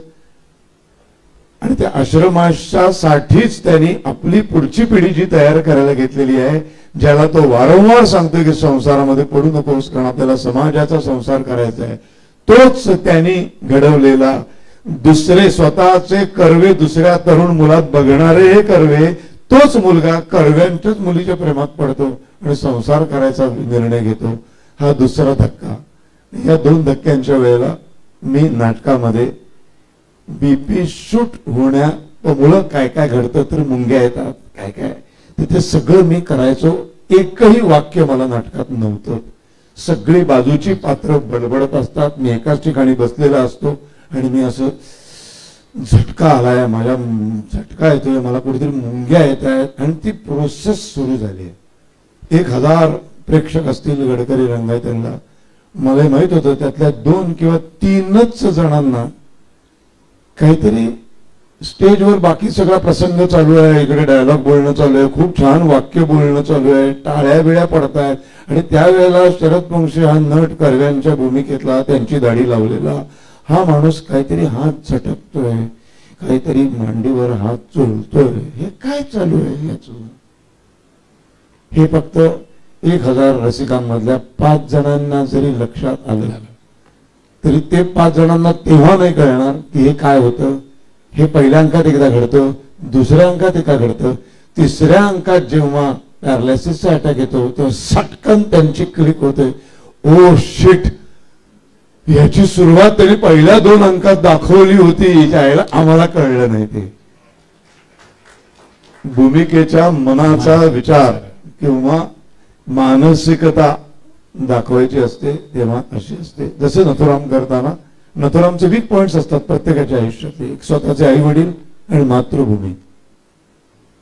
आणि त्या आश्रमासाठीच त्यांनी आपली पुढची पिढी जी तयार करायला घेतलेली आहे, ज्याला तो वारंवार सांगतोय की संसारामध्ये पडू नकोस कारण आपल्याला समाजाचा संसार करायचा आहे, तोच त्यांनी घडवलेला दुसरे स्वतःचे कर्वे दुसऱ्या तरुण मुलात बघणारे हे कर्वे, तोच मुलगा कर्व्यांच्याच मुलीच्या प्रेमात पडतो आणि संसार करायचा निर्णय घेतो. हा दुसरा धक्का. या 2 धक्क्यांच्या वेळेला मी नाटकामध्ये बीपी शूट होण्यामुळं काय काय घडतं तर मुंग्या येतात काय काय तिथे सगळं मी करायचो. एकही वाक्य मला नाटकात नव्हतं. सगळी बाजूची पात्र बडबडत असतात. मी एकाच ठिकाणी बसलेला असतो आणि मी असं झटका आलाय, माझ्या झटका येतोय, मला कुठेतरी मुंग्या येत आहेत आणि ती प्रोसेस सुरू झाली आहे. 1000 प्रेक्षक असतील गडकरी रंगायतला. मला माहित होतं त्यातल्या 2 किंवा 3च जणांना काहीतरी स्टेजवर बाकी सगळा प्रसंग चालू आहे, इकडे डायलॉग बोलणं चालू आहे, खूप छान वाक्य बोलणं चालू आहे, टाळ्या बिळ्या पडतायत आणि त्यावेळेला शरद वंशी हा नट कर्व्यांच्या भूमिकेतला त्यांची दाढी लावलेला हा माणूस काहीतरी हात झटकतोय, काहीतरी मांडीवर हात चोळतोय. हे काय चालू आहे याचं? हे फक्त 1000 रसिकांमधल्या 5 जणांना जरी लक्षात आलं तरी ते 5 जणांना तेव्हा नाही कळणार की हे काय होतं. हे पहिल्या अंकात एकदा घडतं, दुसऱ्या अंकात एका घडतं, 3ऱ्या अंकात जेव्हा पॅरालिसिसचा अटॅक येतो तेव्हा सटकन त्यांची क्लिक होते. ओ शिट, याची सुरुवात त्यांनी पहिल्या 2 अंकात दाखवली होती, त्याला आम्हाला कळलं नाही. ते भूमिकेच्या मनाचा विचार किंवा मानसिकता दाखवायची असते तेव्हा अशी असते. जसे नथुराम करताना नथुरामचे वीक पॉइंट्स असतात प्रत्येकाच्या आयुष्यातले. एक स्वतःचे आई वडील आणि मातृभूमी.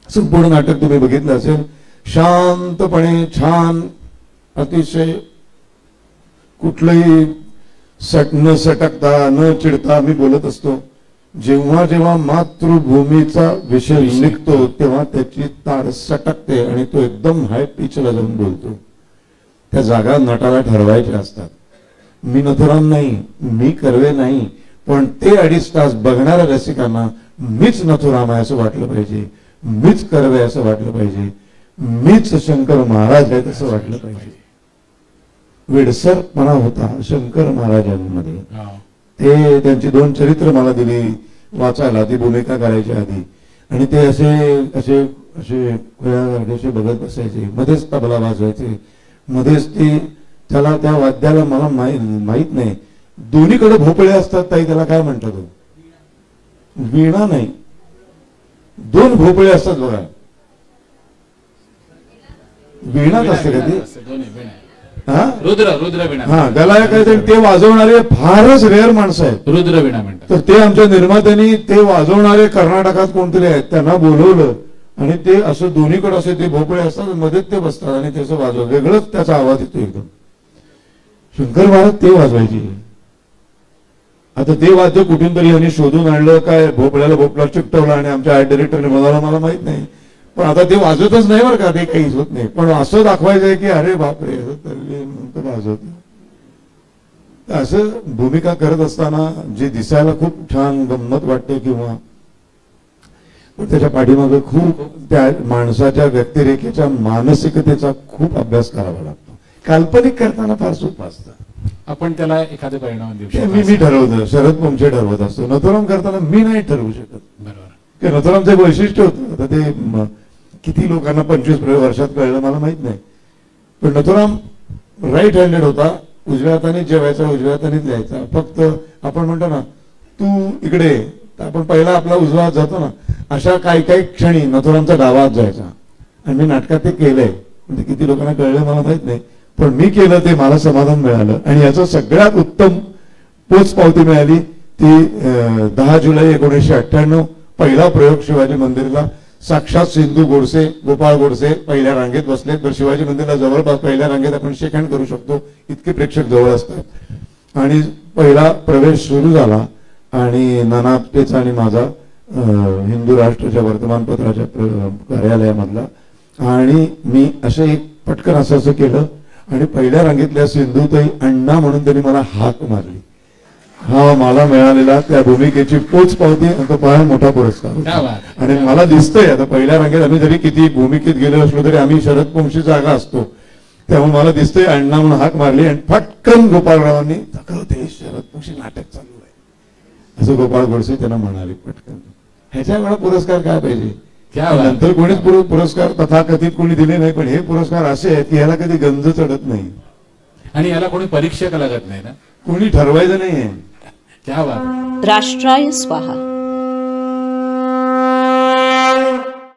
संपूर्ण नाटक तुम्ही बघितलं असेल. शांतपणे छान अतिशय कुठलंही न सटकता न चिडता मी बोलत असतो जेव्हा जेव्हा मातृभूमीचा विषय निघतो तेव्हा त्याची तार सटकते आणि तो एकदम हाय पिचला जाऊन बोलतो. त्या जागा नटाला ठरवायच्या असतात. मी नथुराम नाही, मी कर्वे नाही, पण ते 2.5 तास बघणाऱ्या रसिकांना मीच नथुराम आहे असं वाटलं पाहिजे, मीच कर्वे असं वाटलं पाहिजे, मीच शंकर महाराज आहेत असं वाटलं पाहिजे. वेडसरपणा होता शंकर महाराजांमध्ये. ते त्यांची 2 चरित्र मला दिली वाचायला ती भूमिका करायच्या आधी, आणि ते असे असे असे असे बघत बसायचे, मध्येच तबला वाजवायचे, मध्येच ते त्याला त्या वाद्याला मला माहित नाही, दोन्हीकडे भोपळे असतात ताई, त्याला काय म्हणतात? वीणा नाही, 2 भोपळे असतात बघा, वीणाच असते का ती? रुद्रवीणा. हा, गला काय ते वाजवणारे फारच रेअर माणसं आहेत, रुद्रवीणा म्हणतात. तर ते आमच्या निर्मात्यांनी ते वाजवणारे कर्नाटकात कोणतरी आहेत त्यांना बोलवलं, आणि ते असं दोन्हीकडे असे ते भोपळे असतात, मध्येच ते बसतात आणि त्याचं वाजव वेगळंच त्याचा आवाज येतो एकदम. शंकर महाराज ते वाजवायचे. आता ते वाद्य कुठून तरी यांनी शोधून आणलं काय, भोपळ्याला भोपळा चिकटवला आणि आमच्या आर्ट डायरेक्टरने म्हणाला मला माहित नाही, पण आता ते वाजवतच नाही बरं का, ते काहीच होत नाही, पण असं दाखवायचंय की अरे बापरे वाजवत. असं भूमिका करत असताना जे दिसायला खूप छान गंमत वाटते किंवा त्याच्या पाठीमागे खूप त्या माणसाच्या व्यक्तिरेखेच्या मानसिकतेचा खूप अभ्यास करावा लागतो. काल्पनिक करताना फार सोपं असतं. आपण त्याला एखादे परिणाम देऊ मी ठरवतो, शरद पोंक्षे ठरवत असतो. नथुराम करताना मी नाही ठरवू शकत. बरोबर. की नथुरामचं एक वैशिष्ट्य होतं, आता ते किती लोकांना 25 वर्षात कळलं मला माहित नाही, पण नथुराम राईट हँडेड होता, उजव्या हाताने जेवायचा, उजव्या हातानेच लिहायचा. फक्त आपण म्हणतो ना तू इकडे, तर आपण पहिला आपला उजवा हात जातो ना, अशा काही काही क्षणी नथुरामचा डावा हात जायचा. आणि मी नाटकात ते केलंय, म्हणजे किती लोकांना कळलं मला माहित नाही, पण मी केलं ते मला समाधान मिळालं. आणि याचं सगळ्यात उत्तम पोचपावती मिळाली ती 10 जुलै 1998 पहिला प्रयोग शिवाजी मंदिरला. साक्षात सिंधू गोडसे, गोपाळ गोडसे पहिल्या रांगेत बसले, तर शिवाजी मंदिरला जवळपास पहिल्या रांगेत आपण शेक हँड करू शकतो इतके प्रेक्षक जवळ असतात. आणि पहिला प्रवेश सुरू झाला आणि नाना आपटेचा आणि माझा हिंदू राष्ट्राच्या वर्तमानपत्राच्या कार्यालयामधला, आणि मी असं एक पटकन असं केलं आणि पहिल्या रांगेतल्या सिंधुताई अण्णा म्हणून त्यांनी मला हाक मारली. हा मला मिळालेला त्या भूमिकेची पोचपावती, तो फार मोठा पुरस्कार. आणि मला दिसतंय आता पहिल्या रांगेत आम्ही जरी किती भूमिकेत गेलो असलो तरी आम्ही शरद पोंक्षी जागा असतो, त्यामुळे मला दिसतंय अण्णा म्हणून हाक मारली आणि फटकन गोपाळरावांनी दाखवते शरद पोंक्षी नाटक चालू आहे असं गोपाळ गोडसे त्यांना म्हणाले पटकन. ह्याच्या वेळा पुरस्कार काय पाहिजे. नंतर कोणीच पुरस्कार तथाकथित कोणी दिले नाही, पण हे पुरस्कार असे आहेत की ह्याला कधी गंज चढत नाही आणि याला कोणी परीक्षक लागत नाही ना, कोणी ठरवायचं नाहीये. राष्ट्राय स्वाहा.